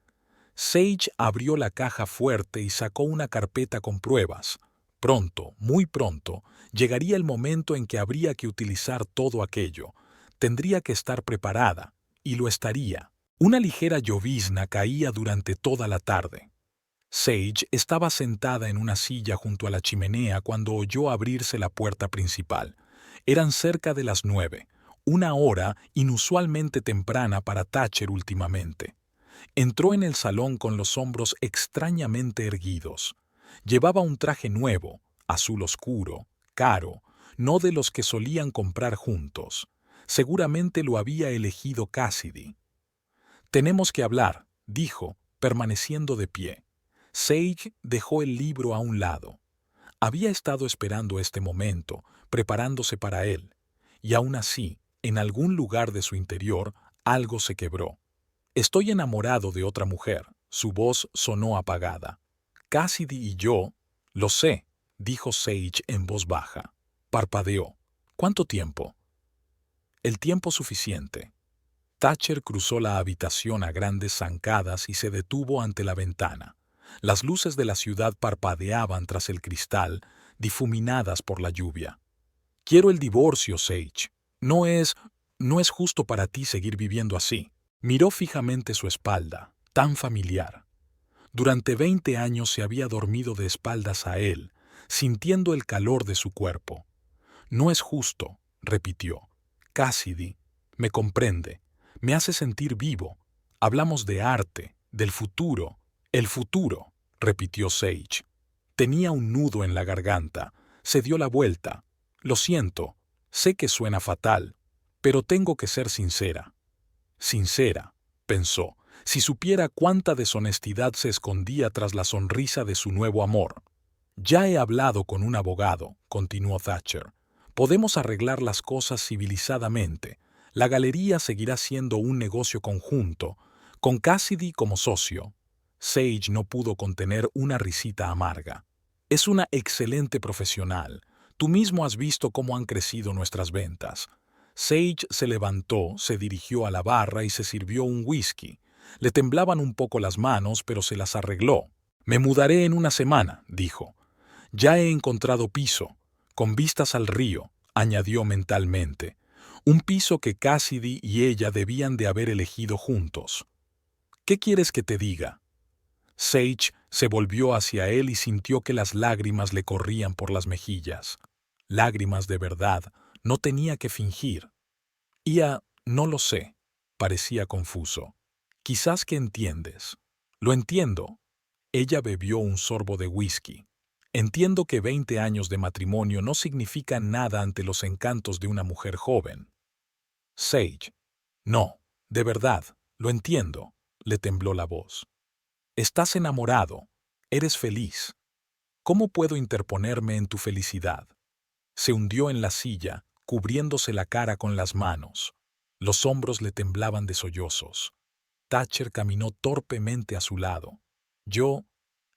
Sage abrió la caja fuerte y sacó una carpeta con pruebas. Pronto, muy pronto, llegaría el momento en que habría que utilizar todo aquello. Tendría que estar preparada, y lo estaría. Una ligera llovizna caía durante toda la tarde. Sage estaba sentada en una silla junto a la chimenea cuando oyó abrirse la puerta principal. Eran cerca de las 9, una hora inusualmente temprana para Thatcher últimamente. Entró en el salón con los hombros extrañamente erguidos. Llevaba un traje nuevo, azul oscuro, caro, no de los que solían comprar juntos. Seguramente lo había elegido Cassidy. «Tenemos que hablar», dijo, permaneciendo de pie. Sage dejó el libro a un lado. Había estado esperando este momento, preparándose para él. Y aún así, en algún lugar de su interior, algo se quebró. «Estoy enamorado de otra mujer», su voz sonó apagada. «Cassidy y yo...» «Lo sé», dijo Sage en voz baja. Parpadeó. «¿Cuánto tiempo?» «El tiempo suficiente». Thatcher cruzó la habitación a grandes zancadas y se detuvo ante la ventana. Las luces de la ciudad parpadeaban tras el cristal, difuminadas por la lluvia. «Quiero el divorcio, Sage. No es justo para ti seguir viviendo así». Miró fijamente su espalda, tan familiar. Durante 20 años se había dormido de espaldas a él, sintiendo el calor de su cuerpo. «No es justo», repitió. «Cassidy, me comprende, me hace sentir vivo. Hablamos de arte, del futuro». «El futuro», repitió Sage. Tenía un nudo en la garganta. Se dio la vuelta. «Lo siento, sé que suena fatal, pero tengo que ser sincera». Sincera, pensó, si supiera cuánta deshonestidad se escondía tras la sonrisa de su nuevo amor. «Ya he hablado con un abogado», continuó Thatcher. «Podemos arreglar las cosas civilizadamente. La galería seguirá siendo un negocio conjunto. Con Cassidy como socio, Sage no pudo contener una risita amarga. Es una excelente profesional. Tú mismo has visto cómo han crecido nuestras ventas. Sage se levantó, se dirigió a la barra y se sirvió un whisky. Le temblaban un poco las manos, pero se las arregló. Me mudaré en una semana, dijo. Ya he encontrado piso, con vistas al río, añadió mentalmente. Un piso que Cassidy y ella debían de haber elegido juntos. ¿Qué quieres que te diga? Sage se volvió hacia él y sintió que las lágrimas le corrían por las mejillas. Lágrimas de verdad, no tenía que fingir. No lo sé, parecía confuso. Quizás que entiendes. Lo entiendo. Ella bebió un sorbo de whisky. Entiendo que 20 años de matrimonio no significan nada ante los encantos de una mujer joven. Sage. No, de verdad, lo entiendo, le tembló la voz. Estás enamorado. Eres feliz. ¿Cómo puedo interponerme en tu felicidad? Se hundió en la silla, cubriéndose la cara con las manos. Los hombros le temblaban de sollozos. Thatcher caminó torpemente a su lado.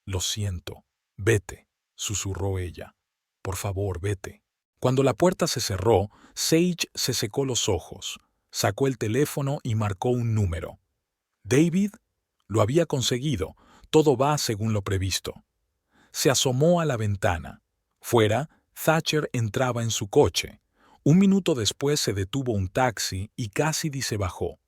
Lo siento. Vete, susurró ella. Por favor, vete. Cuando la puerta se cerró, Sage se secó los ojos, sacó el teléfono y marcó un número. ¿David? Lo había conseguido. Todo va según lo previsto. Se asomó a la ventana. Fuera, Thatcher entraba en su coche. Un minuto después se detuvo un taxi y Cassidy se bajó.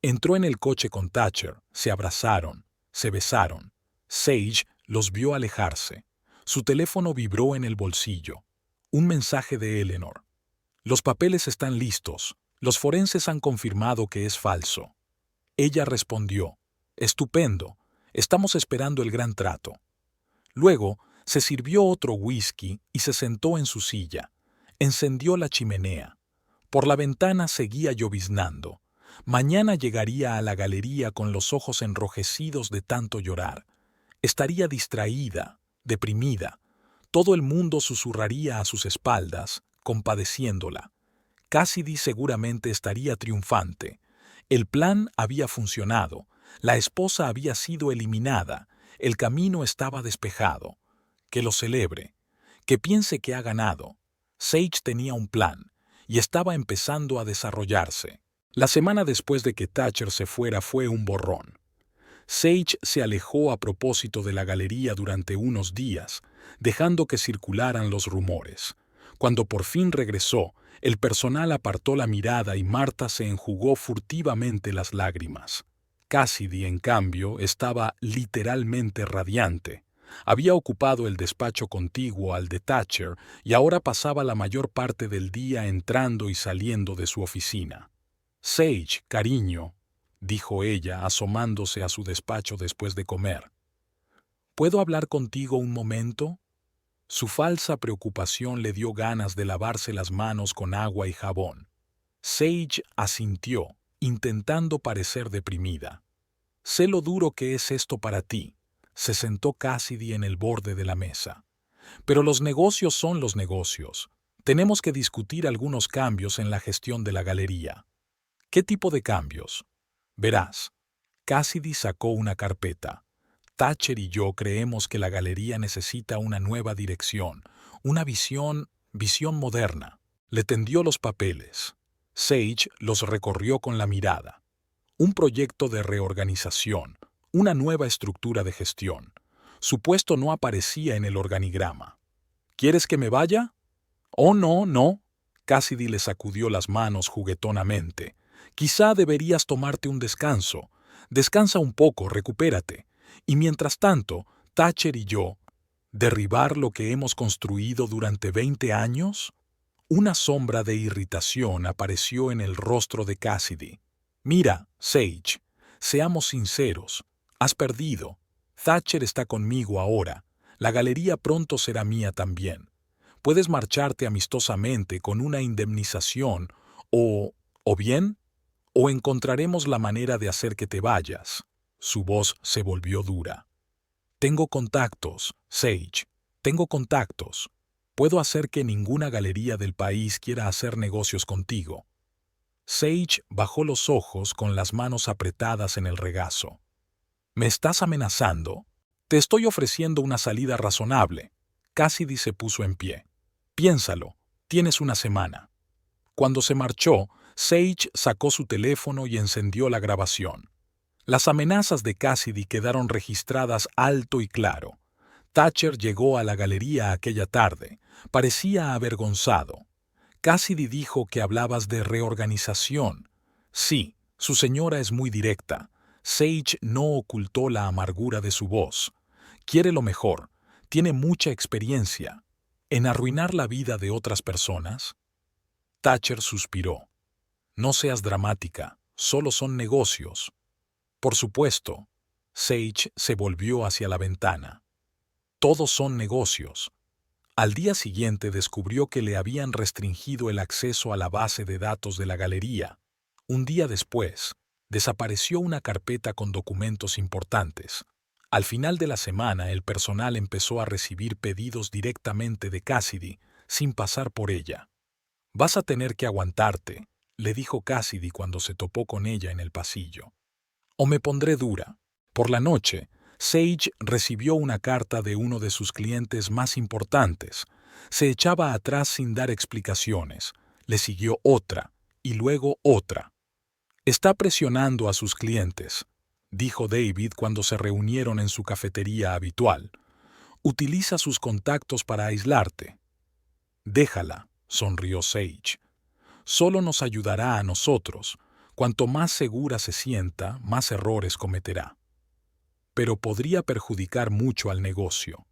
Entró en el coche con Thatcher, se abrazaron, se besaron. Sage los vio alejarse. Su teléfono vibró en el bolsillo. Un mensaje de Eleanor. Los papeles están listos. Los forenses han confirmado que es falso. Ella respondió, estupendo, estamos esperando el gran trato. Luego, se sirvió otro whisky y se sentó en su silla. Encendió la chimenea. Por la ventana seguía lloviznando. Mañana llegaría a la galería con los ojos enrojecidos de tanto llorar. Estaría distraída, deprimida. Todo el mundo susurraría a sus espaldas, compadeciéndola. Cassidy seguramente estaría triunfante. El plan había funcionado. La esposa había sido eliminada. El camino estaba despejado. Que lo celebre. Que piense que ha ganado. Sage tenía un plan y estaba empezando a desarrollarse. La semana después de que Thatcher se fuera fue un borrón. Sage se alejó a propósito de la galería durante unos días, dejando que circularan los rumores. Cuando por fin regresó, el personal apartó la mirada y Marta se enjugó furtivamente las lágrimas. Cassidy, en cambio, estaba literalmente radiante. Había ocupado el despacho contiguo al de Thatcher y ahora pasaba la mayor parte del día entrando y saliendo de su oficina. Sage, cariño, dijo ella, asomándose a su despacho después de comer. ¿Puedo hablar contigo un momento? Su falsa preocupación le dio ganas de lavarse las manos con agua y jabón. Sage asintió, intentando parecer deprimida. Sé lo duro que es esto para ti. Se sentó Cassidy en el borde de la mesa. Pero los negocios son los negocios. Tenemos que discutir algunos cambios en la gestión de la galería. ¿Qué tipo de cambios? Verás. Cassidy sacó una carpeta. Thatcher y yo creemos que la galería necesita una nueva dirección, una visión moderna. Le tendió los papeles. Sage los recorrió con la mirada. Un proyecto de reorganización, una nueva estructura de gestión. Su puesto no aparecía en el organigrama. ¿Quieres que me vaya? Oh, no, no. Cassidy le sacudió las manos juguetonamente. Quizá deberías tomarte un descanso. Descansa un poco, recupérate. Y mientras tanto, Thatcher y yo, ¿derribar lo que hemos construido durante 20 años? Una sombra de irritación apareció en el rostro de Cassidy. Mira, Sage, seamos sinceros. Has perdido. Thatcher está conmigo ahora. La galería pronto será mía también. Puedes marcharte amistosamente con una indemnización o bien, o encontraremos la manera de hacer que te vayas. Su voz se volvió dura. Tengo contactos, Sage. Tengo contactos. Puedo hacer que ninguna galería del país quiera hacer negocios contigo. Sage bajó los ojos con las manos apretadas en el regazo. ¿Me estás amenazando? Te estoy ofreciendo una salida razonable. Cassidy se puso en pie. Piénsalo, tienes una semana. Cuando se marchó, Sage sacó su teléfono y encendió la grabación. Las amenazas de Cassidy quedaron registradas alto y claro. Thatcher llegó a la galería aquella tarde. Parecía avergonzado. Cassidy dijo que hablabas de reorganización. Sí, su señora es muy directa. Sage no ocultó la amargura de su voz. Quiere lo mejor. Tiene mucha experiencia. ¿En arruinar la vida de otras personas? Thatcher suspiró. No seas dramática. Solo son negocios. Por supuesto. Sage se volvió hacia la ventana. Todos son negocios. Al día siguiente descubrió que le habían restringido el acceso a la base de datos de la galería. Un día después, desapareció una carpeta con documentos importantes. Al final de la semana, el personal empezó a recibir pedidos directamente de Cassidy, sin pasar por ella. «Vas a tener que aguantarte», le dijo Cassidy cuando se topó con ella en el pasillo. «O me pondré dura». Por la noche, Sage recibió una carta de uno de sus clientes más importantes. Se echaba atrás sin dar explicaciones. Le siguió otra, y luego otra. «Está presionando a sus clientes», dijo David cuando se reunieron en su cafetería habitual. «Utiliza sus contactos para aislarte». «Déjala», sonrió Sage. «Solo nos ayudará a nosotros. Cuanto más segura se sienta, más errores cometerá. Pero podría perjudicar mucho al negocio.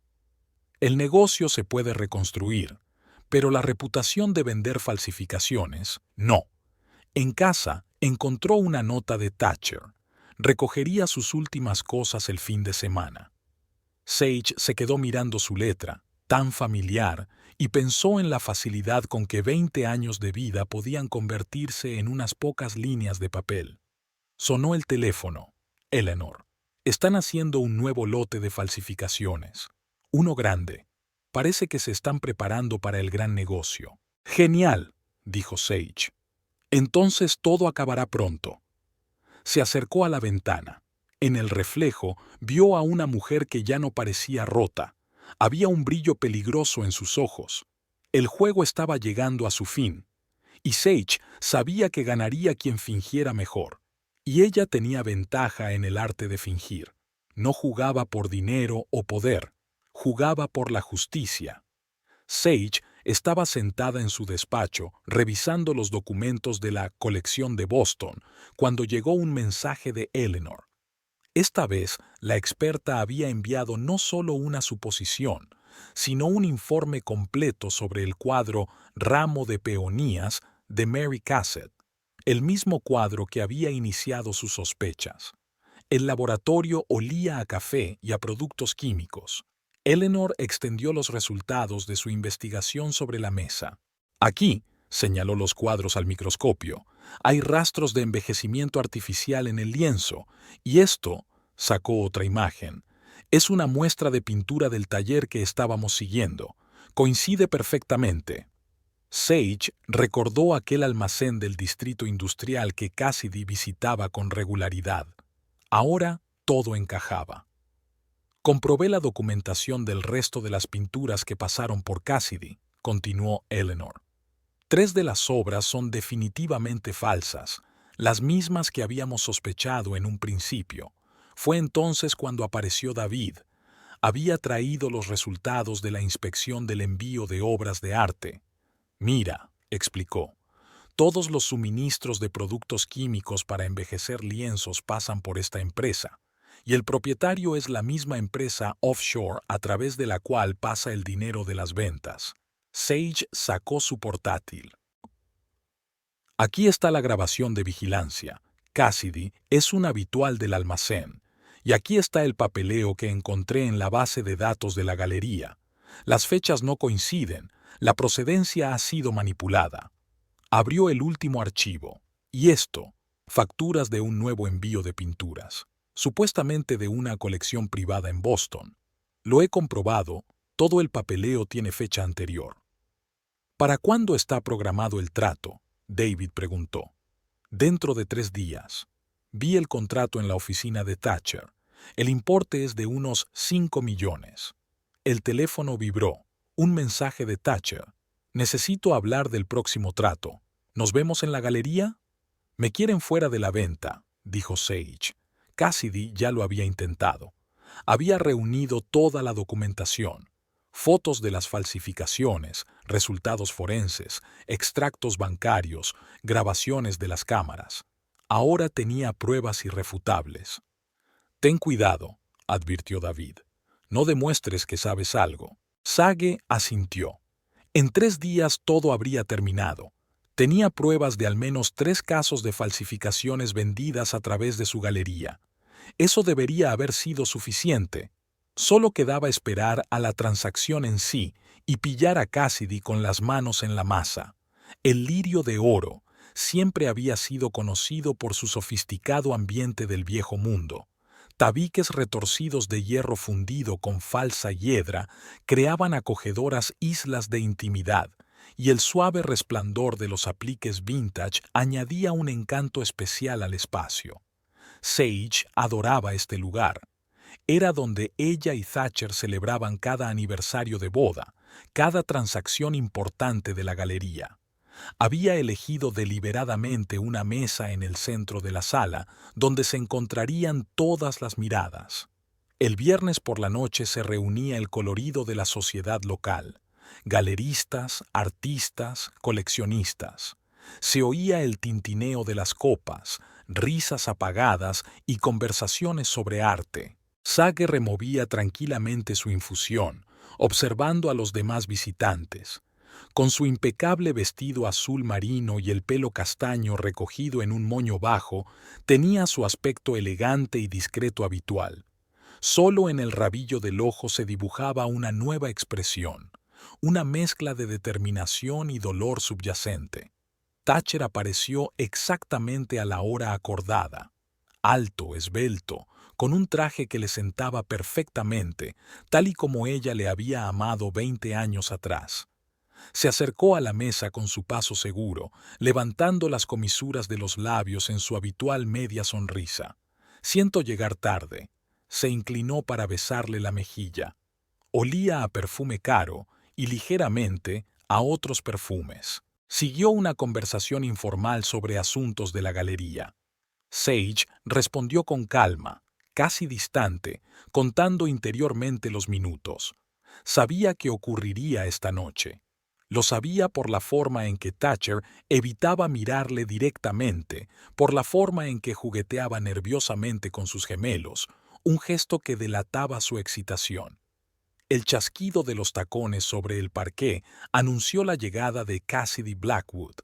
El negocio se puede reconstruir, pero la reputación de vender falsificaciones, no». En casa, encontró una nota de Thatcher. Recogería sus últimas cosas el fin de semana. Sage se quedó mirando su letra, tan familiar, y pensó en la facilidad con que 20 años de vida podían convertirse en unas pocas líneas de papel. Sonó el teléfono. Eleanor. «Están haciendo un nuevo lote de falsificaciones. Uno grande. Parece que se están preparando para el gran negocio». «Genial», dijo Sage. «Entonces todo acabará pronto». Se acercó a la ventana. En el reflejo vio a una mujer que ya no parecía rota. Había un brillo peligroso en sus ojos. El juego estaba llegando a su fin. Y Sage sabía que ganaría quien fingiera mejor. Y ella tenía ventaja en el arte de fingir. No jugaba por dinero o poder. Jugaba por la justicia. Sage estaba sentada en su despacho, revisando los documentos de la colección de Boston, cuando llegó un mensaje de Eleanor. Esta vez, la experta había enviado no solo una suposición, sino un informe completo sobre el cuadro Ramo de Peonías de Mary Cassatt, el mismo cuadro que había iniciado sus sospechas. El laboratorio olía a café y a productos químicos. Eleanor extendió los resultados de su investigación sobre la mesa. «Aquí», señaló los cuadros al microscopio, «hay rastros de envejecimiento artificial en el lienzo, y esto», sacó otra imagen, «es una muestra de pintura del taller que estábamos siguiendo. Coincide perfectamente». Sage recordó aquel almacén del distrito industrial que Cassidy visitaba con regularidad. Ahora todo encajaba. «Comprobé la documentación del resto de las pinturas que pasaron por Cassidy», continuó Eleanor. «3 de las obras son definitivamente falsas, las mismas que habíamos sospechado en un principio. Fue entonces cuando apareció David. Había traído los resultados de la inspección del envío de obras de arte. Mira», explicó, «todos los suministros de productos químicos para envejecer lienzos pasan por esta empresa. Y el propietario es la misma empresa offshore a través de la cual pasa el dinero de las ventas». Sage sacó su portátil. «Aquí está la grabación de vigilancia. Cassidy es un habitual del almacén. Y aquí está el papeleo que encontré en la base de datos de la galería. Las fechas no coinciden. La procedencia ha sido manipulada». Abrió el último archivo. Y esto, facturas de un nuevo envío de pinturas, supuestamente de una colección privada en Boston. Lo he comprobado, todo el papeleo tiene fecha anterior. «¿Para cuándo está programado el trato?», David preguntó. Dentro de 3 días. Vi el contrato en la oficina de Thatcher. El importe es de unos 5 millones. El teléfono vibró. Un mensaje de Thatcher. Necesito hablar del próximo trato. ¿Nos vemos en la galería? Me quieren fuera de la venta, dijo Sage. Cassidy ya lo había intentado. Había reunido toda la documentación. Fotos de las falsificaciones, resultados forenses, extractos bancarios, grabaciones de las cámaras. Ahora tenía pruebas irrefutables. Ten cuidado, advirtió David. No demuestres que sabes algo. Sage asintió. En 3 días todo habría terminado. Tenía pruebas de al menos 3 casos de falsificaciones vendidas a través de su galería. Eso debería haber sido suficiente. Solo quedaba esperar a la transacción en sí y pillar a Cassidy con las manos en la masa. El lirio de oro siempre había sido conocido por su sofisticado ambiente del viejo mundo. Tabiques retorcidos de hierro fundido con falsa hiedra creaban acogedoras islas de intimidad, y el suave resplandor de los apliques vintage añadía un encanto especial al espacio. Sage adoraba este lugar. Era donde ella y Thatcher celebraban cada aniversario de boda, cada transacción importante de la galería. Había elegido deliberadamente una mesa en el centro de la sala, donde se encontrarían todas las miradas. El viernes por la noche se reunía el colorido de la sociedad local: galeristas, artistas, coleccionistas. Se oía el tintineo de las copas, risas apagadas y conversaciones sobre arte. Sage removía tranquilamente su infusión, observando a los demás visitantes. Con su impecable vestido azul marino y el pelo castaño recogido en un moño bajo, tenía su aspecto elegante y discreto habitual. Solo en el rabillo del ojo se dibujaba una nueva expresión, una mezcla de determinación y dolor subyacente. Thatcher apareció exactamente a la hora acordada. Alto, esbelto, con un traje que le sentaba perfectamente, tal y como ella le había amado 20 años atrás. Se acercó a la mesa con su paso seguro, levantando las comisuras de los labios en su habitual media sonrisa. Siento llegar tarde. Se inclinó para besarle la mejilla. Olía a perfume caro y ligeramente a otros perfumes. Siguió una conversación informal sobre asuntos de la galería. Sage respondió con calma, casi distante, contando interiormente los minutos. Sabía que ocurriría esta noche. Lo sabía por la forma en que Thatcher evitaba mirarle directamente, por la forma en que jugueteaba nerviosamente con sus gemelos, un gesto que delataba su excitación. El chasquido de los tacones sobre el parqué anunció la llegada de Cassidy Blackwood.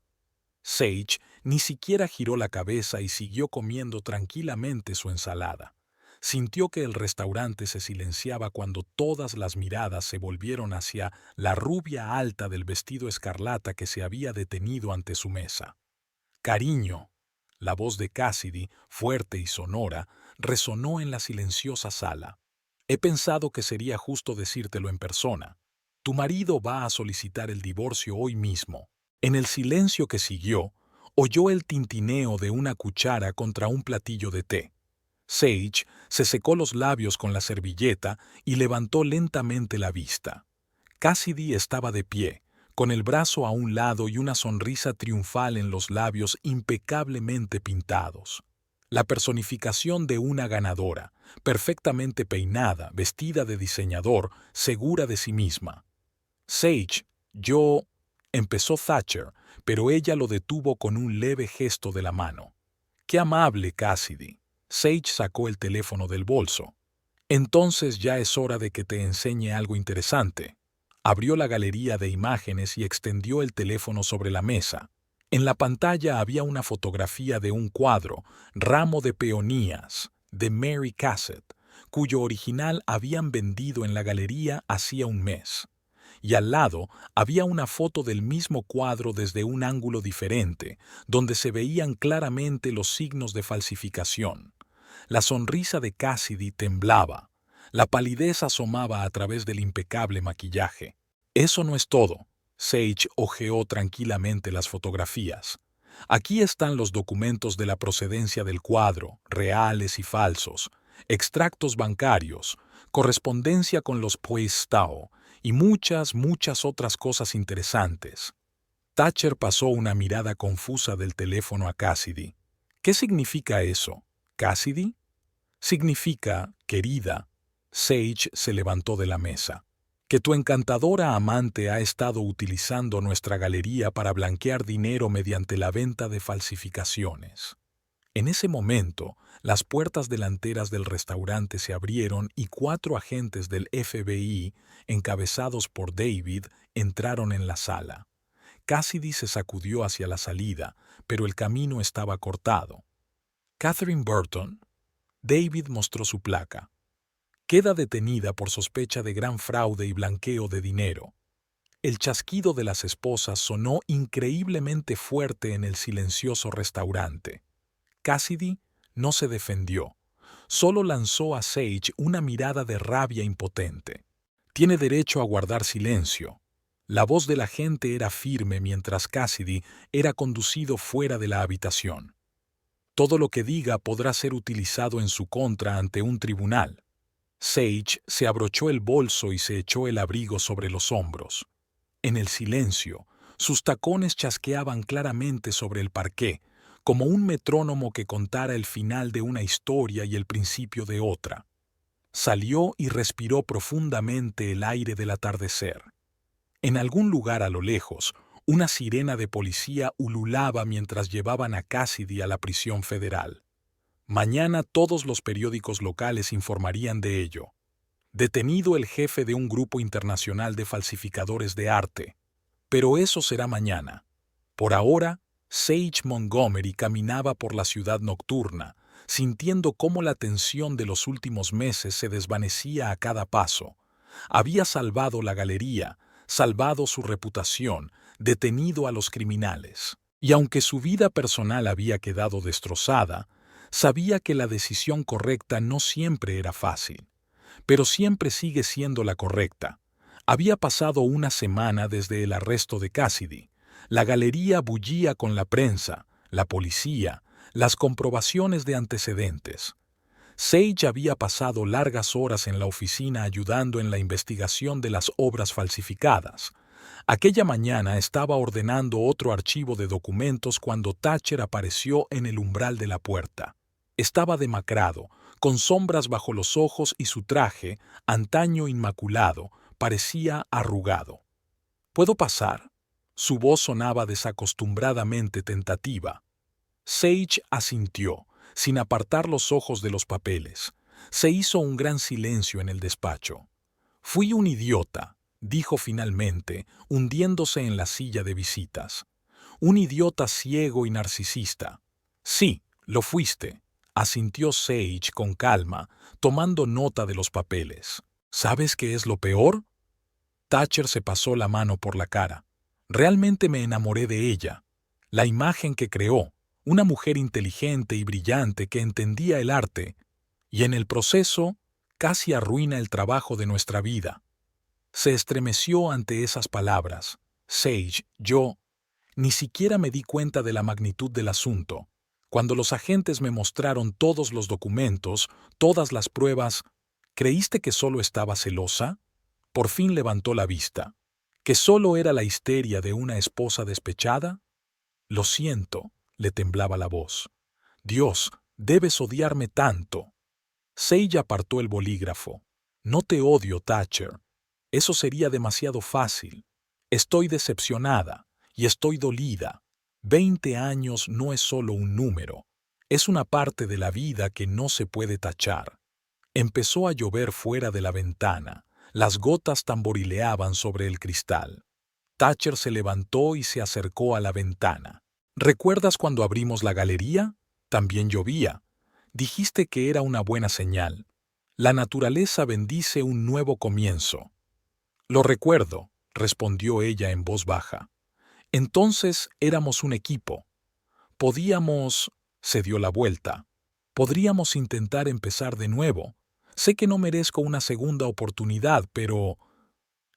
Sage ni siquiera giró la cabeza y siguió comiendo tranquilamente su ensalada. Sintió que el restaurante se silenciaba cuando todas las miradas se volvieron hacia la rubia alta del vestido escarlata que se había detenido ante su mesa. «Cariño», la voz de Cassidy, fuerte y sonora, resonó en la silenciosa sala. «He pensado que sería justo decírtelo en persona. Tu marido va a solicitar el divorcio hoy mismo». En el silencio que siguió, oyó el tintineo de una cuchara contra un platillo de té. Sage se secó los labios con la servilleta y levantó lentamente la vista. Cassidy estaba de pie, con el brazo a un lado y una sonrisa triunfal en los labios impecablemente pintados. La personificación de una ganadora, perfectamente peinada, vestida de diseñador, segura de sí misma. «Sage, yo...» empezó Thatcher, pero ella lo detuvo con un leve gesto de la mano. «Qué amable, Cassidy». Sage sacó el teléfono del bolso. «Entonces ya es hora de que te enseñe algo interesante». Abrió la galería de imágenes y extendió el teléfono sobre la mesa. En la pantalla había una fotografía de un cuadro, Ramo de Peonías, de Mary Cassatt, cuyo original habían vendido en la galería hacía un mes. Y al lado había una foto del mismo cuadro desde un ángulo diferente, donde se veían claramente los signos de falsificación. La sonrisa de Cassidy temblaba. La palidez asomaba a través del impecable maquillaje. «Eso no es todo». Sage hojeó tranquilamente las fotografías. Aquí están los documentos de la procedencia del cuadro, reales y falsos, extractos bancarios, correspondencia con los Puestao y muchas otras cosas interesantes. Thatcher pasó una mirada confusa del teléfono a Cassidy. ¿Qué significa eso? ¿Cassidy? Significa, querida. Sage se levantó de la mesa. Que tu encantadora amante ha estado utilizando nuestra galería para blanquear dinero mediante la venta de falsificaciones. En ese momento, las puertas delanteras del restaurante se abrieron y 4 agentes del FBI, encabezados por David, entraron en la sala. Cassidy se sacudió hacia la salida, pero el camino estaba cortado. Catherine Burton. David mostró su placa. Queda detenida por sospecha de gran fraude y blanqueo de dinero. El chasquido de las esposas sonó increíblemente fuerte en el silencioso restaurante. Cassidy no se defendió, solo lanzó a Sage una mirada de rabia impotente. Tiene derecho a guardar silencio. La voz de la gente era firme mientras Cassidy era conducido fuera de la habitación. Todo lo que diga podrá ser utilizado en su contra ante un tribunal. Sage se abrochó el bolso y se echó el abrigo sobre los hombros. En el silencio, sus tacones chasqueaban claramente sobre el parqué, como un metrónomo que contara el final de una historia y el principio de otra. Salió y respiró profundamente el aire del atardecer. En algún lugar a lo lejos, una sirena de policía ululaba mientras llevaban a Cassidy a la prisión federal. Mañana todos los periódicos locales informarían de ello. Detenido el jefe de un grupo internacional de falsificadores de arte. Pero eso será mañana. Por ahora, Sage Montgomery caminaba por la ciudad nocturna, sintiendo cómo la tensión de los últimos meses se desvanecía a cada paso. Había salvado la galería, salvado su reputación, detenido a los criminales. Y aunque su vida personal había quedado destrozada, sabía que la decisión correcta no siempre era fácil, pero siempre sigue siendo la correcta. Había pasado una semana desde el arresto de Cassidy. La galería bullía con la prensa, la policía, las comprobaciones de antecedentes. Sage había pasado largas horas en la oficina ayudando en la investigación de las obras falsificadas. Aquella mañana estaba ordenando otro archivo de documentos cuando Thatcher apareció en el umbral de la puerta. Estaba demacrado, con sombras bajo los ojos y su traje, antaño inmaculado, parecía arrugado. ¿Puedo pasar? Su voz sonaba desacostumbradamente tentativa. Sage asintió, sin apartar los ojos de los papeles. Se hizo un gran silencio en el despacho. Fui un idiota, dijo finalmente, hundiéndose en la silla de visitas. Un idiota ciego y narcisista. Sí, lo fuiste, asintió Sage con calma, tomando nota de los papeles. ¿Sabes qué es lo peor? Thatcher se pasó la mano por la cara. Realmente me enamoré de ella. La imagen que creó, una mujer inteligente y brillante que entendía el arte, y en el proceso casi arruina el trabajo de nuestra vida. Se estremeció ante esas palabras. Sage, yo ni siquiera me di cuenta de la magnitud del asunto. Cuando los agentes me mostraron todos los documentos, todas las pruebas, ¿creíste que solo estaba celosa? Por fin levantó la vista. ¿Que solo era la histeria de una esposa despechada? Lo siento, le temblaba la voz. Dios, debes odiarme tanto. Sage apartó el bolígrafo. No te odio, Thatcher. Eso sería demasiado fácil. Estoy decepcionada y estoy dolida. 20 años no es solo un número. Es una parte de la vida que no se puede tachar. Empezó a llover fuera de la ventana. Las gotas tamborileaban sobre el cristal. Thatcher se levantó y se acercó a la ventana. ¿Recuerdas cuando abrimos la galería? También llovía. Dijiste que era una buena señal. La naturaleza bendice un nuevo comienzo. Lo recuerdo, respondió ella en voz baja. Entonces éramos un equipo. Podíamos... Se dio la vuelta. Podríamos intentar empezar de nuevo. Sé que no merezco una segunda oportunidad, pero...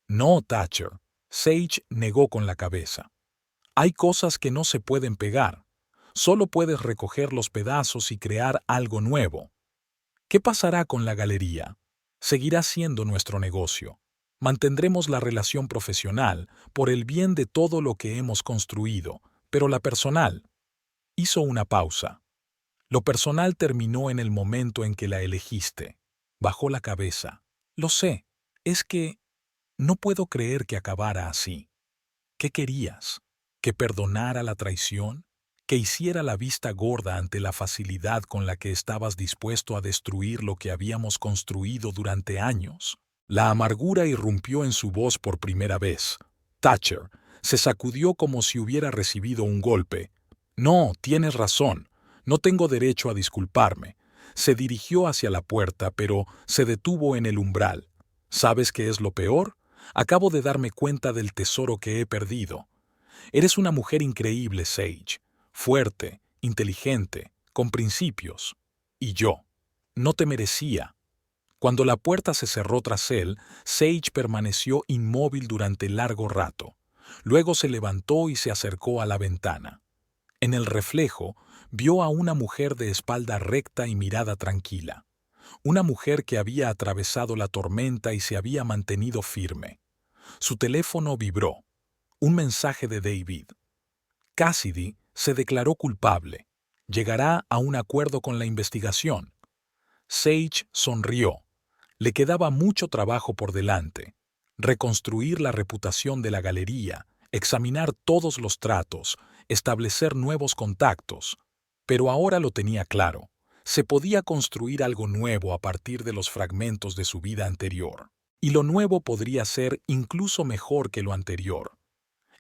No, Thatcher. Sage negó con la cabeza. Hay cosas que no se pueden pegar. Solo puedes recoger los pedazos y crear algo nuevo. ¿Qué pasará con la galería? Seguirá siendo nuestro negocio. Mantendremos la relación profesional por el bien de todo lo que hemos construido, pero la personal. Hizo una pausa. Lo personal terminó en el momento en que la elegiste. Bajó la cabeza. Lo sé, es que no puedo creer que acabara así. ¿Qué querías? ¿Que perdonara la traición? ¿Que hiciera la vista gorda ante la facilidad con la que estabas dispuesto a destruir lo que habíamos construido durante años? La amargura irrumpió en su voz por primera vez. Thatcher se sacudió como si hubiera recibido un golpe. No, tienes razón. No tengo derecho a disculparme. Se dirigió hacia la puerta, pero se detuvo en el umbral. ¿Sabes qué es lo peor? Acabo de darme cuenta del tesoro que he perdido. Eres una mujer increíble, Sage. Fuerte, inteligente, con principios. Y yo. No te merecía. Cuando la puerta se cerró tras él, Sage permaneció inmóvil durante largo rato. Luego se levantó y se acercó a la ventana. En el reflejo, vio a una mujer de espalda recta y mirada tranquila. Una mujer que había atravesado la tormenta y se había mantenido firme. Su teléfono vibró. Un mensaje de David. Cassidy se declaró culpable. Llegará a un acuerdo con la investigación. Sage sonrió. Le quedaba mucho trabajo por delante. Reconstruir la reputación de la galería, examinar todos los tratos, establecer nuevos contactos. Pero ahora lo tenía claro. Se podía construir algo nuevo a partir de los fragmentos de su vida anterior. Y lo nuevo podría ser incluso mejor que lo anterior.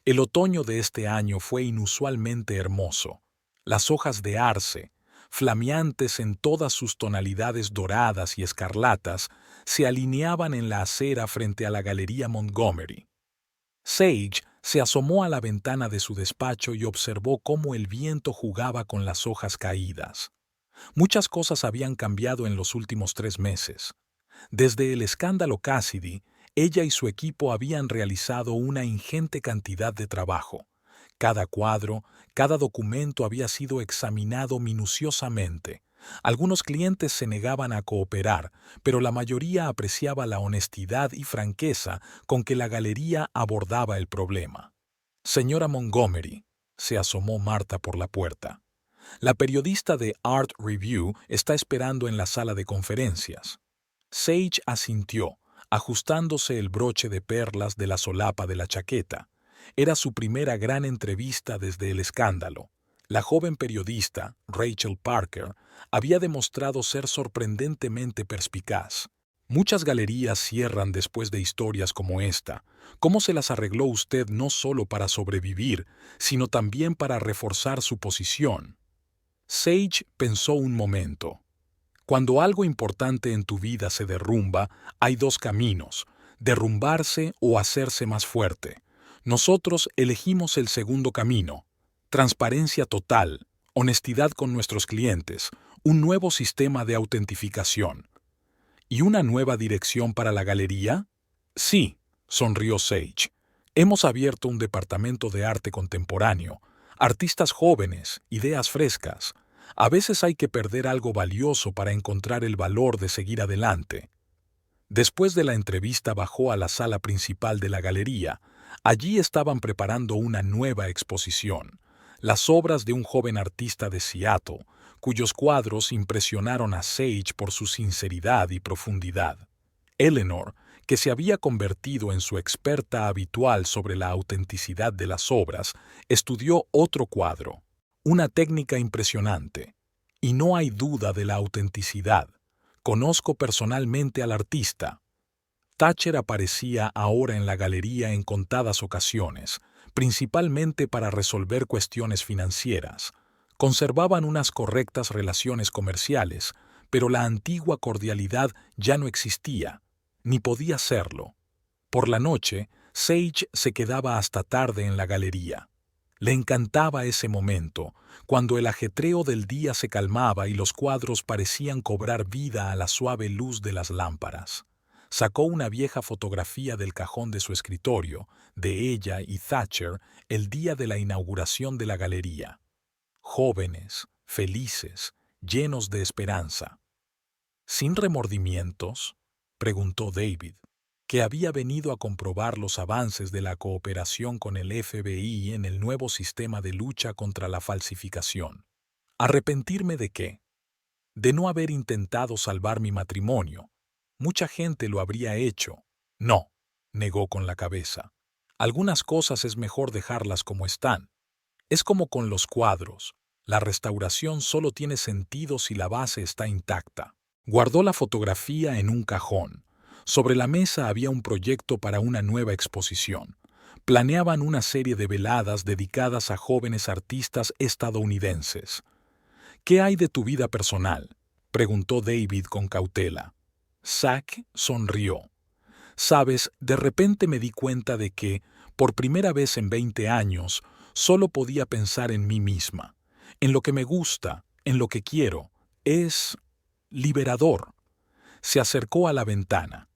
El otoño de este año fue inusualmente hermoso. Las hojas de arce, flameantes en todas sus tonalidades doradas y escarlatas, se alineaban en la acera frente a la Galería Montgomery. Sage se asomó a la ventana de su despacho y observó cómo el viento jugaba con las hojas caídas. Muchas cosas habían cambiado en los últimos 3 meses. Desde el escándalo Cassidy, ella y su equipo habían realizado una ingente cantidad de trabajo. Cada cuadro, cada documento había sido examinado minuciosamente. Algunos clientes se negaban a cooperar, pero la mayoría apreciaba la honestidad y franqueza con que la galería abordaba el problema. Señora Montgomery, se asomó Marta por la puerta. La periodista de Art Review está esperando en la sala de conferencias. Sage asintió, ajustándose el broche de perlas de la solapa de la chaqueta. Era su primera gran entrevista desde el escándalo. La joven periodista, Rachel Parker, había demostrado ser sorprendentemente perspicaz. Muchas galerías cierran después de historias como esta. ¿Cómo se las arregló usted no solo para sobrevivir, sino también para reforzar su posición? Sage pensó un momento. Cuando algo importante en tu vida se derrumba, hay 2 caminos: derrumbarse o hacerse más fuerte. Nosotros elegimos el segundo camino. Transparencia total, honestidad con nuestros clientes, un nuevo sistema de autentificación. ¿Y una nueva dirección para la galería? Sí, sonrió Sage. Hemos abierto un departamento de arte contemporáneo, artistas jóvenes, ideas frescas. A veces hay que perder algo valioso para encontrar el valor de seguir adelante. Después de la entrevista bajó a la sala principal de la galería. Allí estaban preparando una nueva exposición, las obras de un joven artista de Seattle, cuyos cuadros impresionaron a Sage por su sinceridad y profundidad. Eleanor, que se había convertido en su experta habitual sobre la autenticidad de las obras, estudió otro cuadro, una técnica impresionante. Y no hay duda de la autenticidad. Conozco personalmente al artista. Thatcher aparecía ahora en la galería en contadas ocasiones, principalmente para resolver cuestiones financieras. Conservaban unas correctas relaciones comerciales, pero la antigua cordialidad ya no existía, ni podía serlo. Por la noche, Sage se quedaba hasta tarde en la galería. Le encantaba ese momento, cuando el ajetreo del día se calmaba y los cuadros parecían cobrar vida a la suave luz de las lámparas. Sacó una vieja fotografía del cajón de su escritorio, de ella y Thatcher, el día de la inauguración de la galería. jóvenes, felices, llenos de esperanza. ¿Sin remordimientos?, preguntó David, que había venido a comprobar los avances de la cooperación con el FBI en el nuevo sistema de lucha contra la falsificación. ¿Arrepentirme de qué? De no haber intentado salvar mi matrimonio. Mucha gente lo habría hecho. No, negó con la cabeza. Algunas cosas es mejor dejarlas como están. Es como con los cuadros. La restauración solo tiene sentido si la base está intacta. Guardó la fotografía en un cajón. Sobre la mesa había un proyecto para una nueva exposición. Planeaban una serie de veladas dedicadas a jóvenes artistas estadounidenses. ¿Qué hay de tu vida personal?, preguntó David con cautela. Zack sonrió. Sabes, de repente me di cuenta de que, por primera vez en 20 años, solo podía pensar en mí misma, en lo que me gusta, en lo que quiero. Es liberador. Se acercó a la ventana.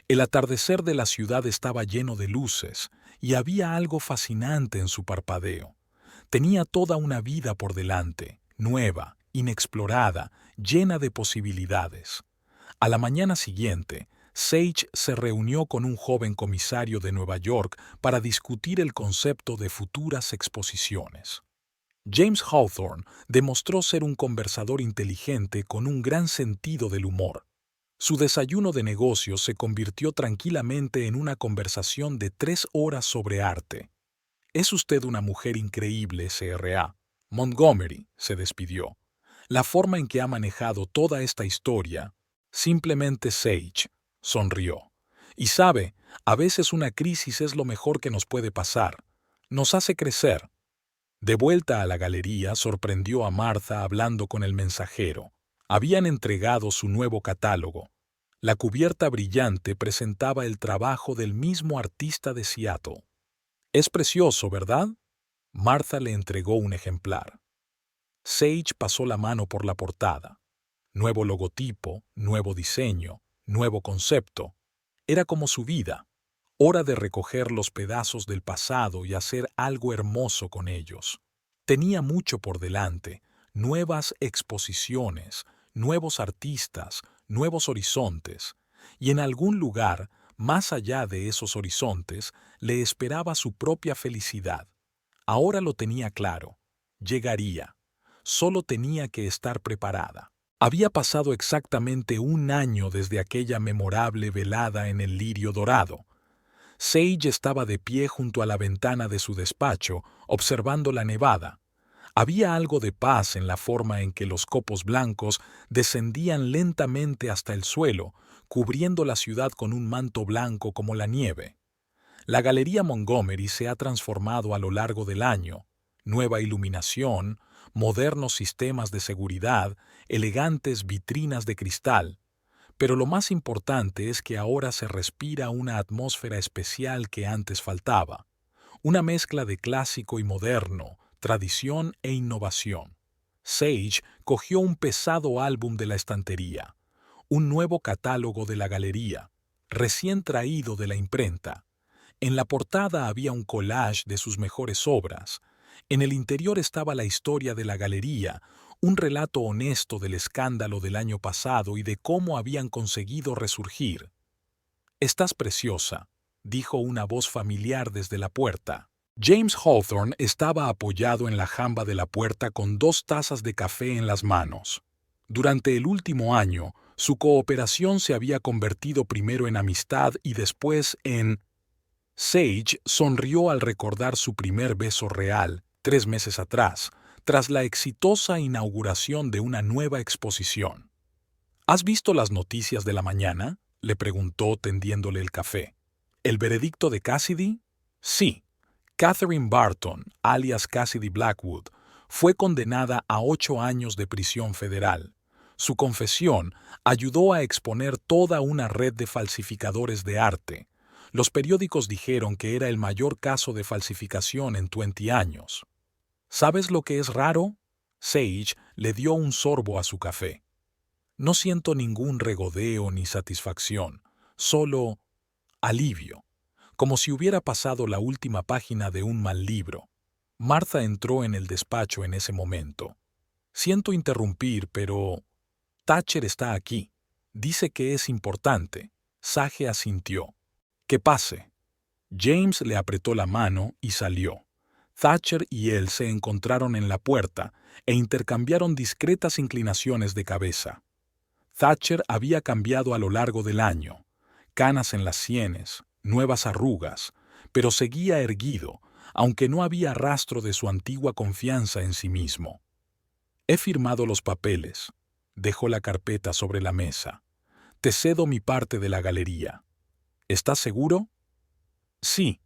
El atardecer de la ciudad estaba lleno de luces, y había algo fascinante en su parpadeo. Tenía toda una vida por delante, nueva, inexplorada, llena de posibilidades. A la mañana siguiente, Sage se reunió con un joven comisario de Nueva York para discutir el concepto de futuras exposiciones. James Hawthorne demostró ser un conversador inteligente con un gran sentido del humor. Su desayuno de negocios se convirtió tranquilamente en una conversación de 3 horas sobre arte. «Es usted una mujer increíble, CRA. Montgomery», se despidió. «La forma en que ha manejado toda esta historia». Simplemente Sage sonrió. «Y sabe, a veces una crisis es lo mejor que nos puede pasar. Nos hace crecer». De vuelta a la galería, sorprendió a Martha hablando con el mensajero. Habían entregado su nuevo catálogo. La cubierta brillante presentaba el trabajo del mismo artista de Seattle. «Es precioso, ¿verdad?». Martha le entregó un ejemplar. Sage pasó la mano por la portada. Nuevo logotipo, nuevo diseño, nuevo concepto. Era como su vida. Hora de recoger los pedazos del pasado y hacer algo hermoso con ellos. Tenía mucho por delante, nuevas exposiciones, nuevos artistas, nuevos horizontes, y en algún lugar, más allá de esos horizontes, le esperaba su propia felicidad. Ahora lo tenía claro. Llegaría. Solo tenía que estar preparada. Había pasado exactamente 1 año desde aquella memorable velada en el Lirio Dorado. Sage estaba de pie junto a la ventana de su despacho, observando la nevada. Había algo de paz en la forma en que los copos blancos descendían lentamente hasta el suelo, cubriendo la ciudad con un manto blanco como la nieve. La Galería Montgomery se ha transformado a lo largo del año. Nueva iluminación, modernos sistemas de seguridad, elegantes vitrinas de cristal. Pero lo más importante es que ahora se respira una atmósfera especial que antes faltaba. Una mezcla de clásico y moderno, tradición e innovación. Sage cogió un pesado álbum de la estantería, un nuevo catálogo de la galería, recién traído de la imprenta. En la portada había un collage de sus mejores obras. En el interior estaba la historia de la galería, un relato honesto del escándalo del año pasado y de cómo habían conseguido resurgir. «Estás preciosa», dijo una voz familiar desde la puerta. James Hawthorne estaba apoyado en la jamba de la puerta con 2 tazas de café en las manos. Durante el último año, su cooperación se había convertido primero en amistad y después en... Sage sonrió al recordar su primer beso real, 3 meses atrás, tras la exitosa inauguración de una nueva exposición. «¿Has visto las noticias de la mañana?», le preguntó tendiéndole el café. «¿El veredicto de Cassidy?». «Sí. Catherine Barton, alias Cassidy Blackwood, fue condenada a 8 años de prisión federal. Su confesión ayudó a exponer toda una red de falsificadores de arte. Los periódicos dijeron que era el mayor caso de falsificación en 20 años. ¿Sabes lo que es raro?». Sage le dio un sorbo a su café. «No siento ningún regodeo ni satisfacción, solo alivio, como si hubiera pasado la última página de un mal libro. Martha entró en el despacho en ese momento. Siento interrumpir, pero Thatcher está aquí. Dice que es importante. Sage asintió. Que pase. James le apretó la mano y salió. Thatcher y él se encontraron en la puerta e intercambiaron discretas inclinaciones de cabeza. Thatcher había cambiado a lo largo del año. Canas en las sienes, nuevas arrugas, pero seguía erguido, aunque no había rastro de su antigua confianza en sí mismo. He firmado los papeles. Dejó la carpeta sobre la mesa. Te cedo mi parte de la galería. ¿Estás seguro? Sí.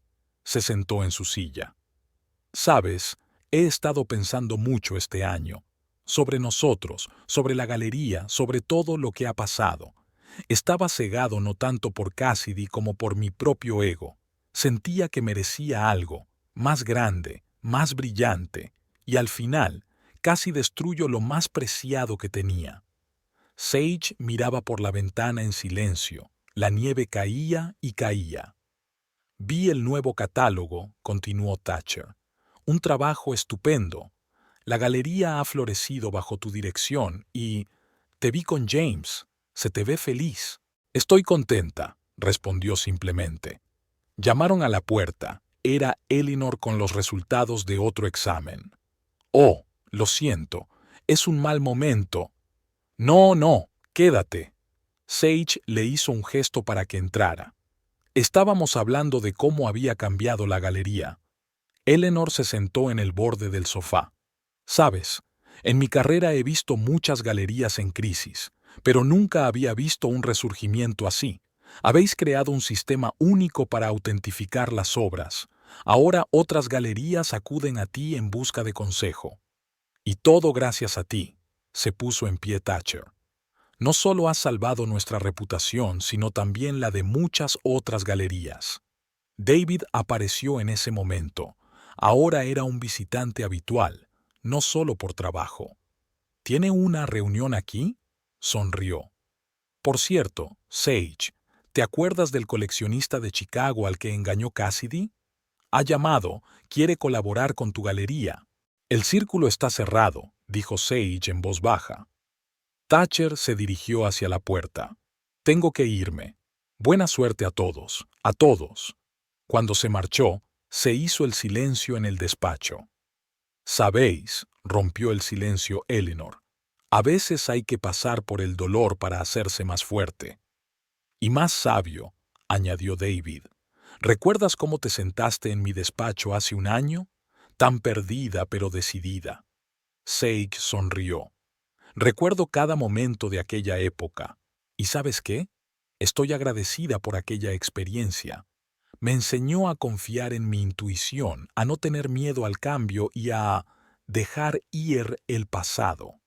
Se sentó en su silla. Sabes, he estado pensando mucho este año. Sobre nosotros, sobre la galería, sobre todo lo que ha pasado. Estaba cegado no tanto por Cassidy como por mi propio ego. Sentía que merecía algo, más grande, más brillante, y al final, casi destruyo lo más preciado que tenía. Sage miraba por la ventana en silencio. La nieve caía y caía. Vi el nuevo catálogo, continuó Thatcher. Un trabajo estupendo. La galería ha florecido bajo tu dirección y te vi con James. Se te ve feliz. Estoy contenta, respondió simplemente. Llamaron a la puerta. Era Eleanor con los resultados de otro examen. Oh, lo siento. Es un mal momento. No, no, quédate. Sage le hizo un gesto para que entrara. Estábamos hablando de cómo había cambiado la galería. Eleanor se sentó en el borde del sofá. Sabes, en mi carrera he visto muchas galerías en crisis, pero nunca había visto un resurgimiento así. Habéis creado un sistema único para autentificar las obras. Ahora otras galerías acuden a ti en busca de consejo. Y todo gracias a ti. Se puso en pie Thatcher. No solo has salvado nuestra reputación, sino también la de muchas otras galerías. David apareció en ese momento. Ahora era un visitante habitual, no solo por trabajo. ¿Tiene una reunión aquí? Sonrió. Por cierto, Sage, ¿te acuerdas del coleccionista de Chicago al que engañó Cassidy? Ha llamado, quiere colaborar con tu galería. El círculo está cerrado, dijo Sage en voz baja. Thatcher se dirigió hacia la puerta. Tengo que irme. Buena suerte a todos, a todos. Cuando se marchó, se hizo el silencio en el despacho. Sabéis, rompió el silencio Eleanor, a veces hay que pasar por el dolor para hacerse más fuerte. Y más sabio, añadió David. ¿Recuerdas cómo te sentaste en mi despacho hace un año? Tan perdida pero decidida. Sage sonrió. Recuerdo cada momento de aquella época. ¿Y sabes qué? Estoy agradecida por aquella experiencia. Me enseñó a confiar en mi intuición, a no tener miedo al cambio y a dejar ir el pasado.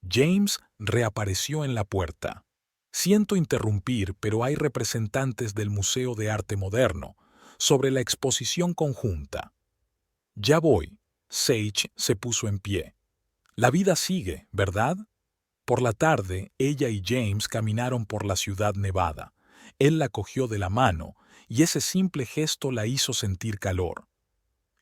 James reapareció en la puerta. Siento interrumpir, pero hay representantes del Museo de Arte Moderno sobre la exposición conjunta. Ya voy. Sage se puso en pie. La vida sigue, ¿verdad? Por la tarde, ella y James caminaron por la ciudad nevada. Él la cogió de la mano, y ese simple gesto la hizo sentir calor.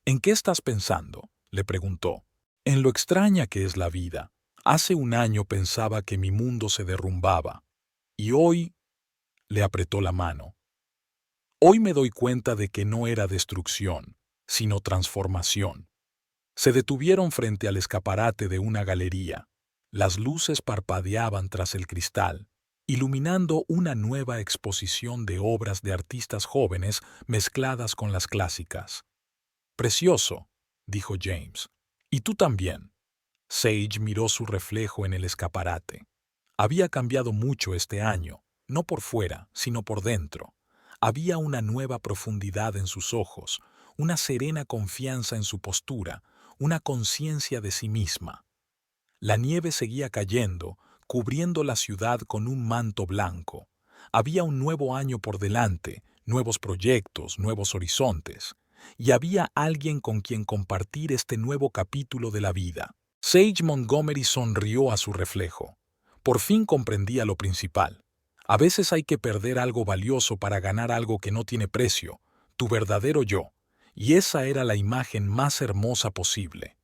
¿En qué estás pensando?, le preguntó. En lo extraña que es la vida. Hace un año pensaba que mi mundo se derrumbaba. Y hoy, le apretó la mano. Hoy me doy cuenta de que no era destrucción, sino transformación. Se detuvieron frente al escaparate de una galería. Las luces parpadeaban tras el cristal, iluminando una nueva exposición de obras de artistas jóvenes mezcladas con las clásicas. «Precioso», dijo James. «Y tú también». Sage miró su reflejo en el escaparate. Había cambiado mucho este año, no por fuera, sino por dentro. Había una nueva profundidad en sus ojos, una serena confianza en su postura, una conciencia de sí misma. La nieve seguía cayendo, cubriendo la ciudad con un manto blanco. Había un nuevo año por delante, nuevos proyectos, nuevos horizontes. Y había alguien con quien compartir este nuevo capítulo de la vida. Sage Montgomery sonrió a su reflejo. Por fin comprendía lo principal. A veces hay que perder algo valioso para ganar algo que no tiene precio, tu verdadero yo. y esa era la imagen más hermosa posible.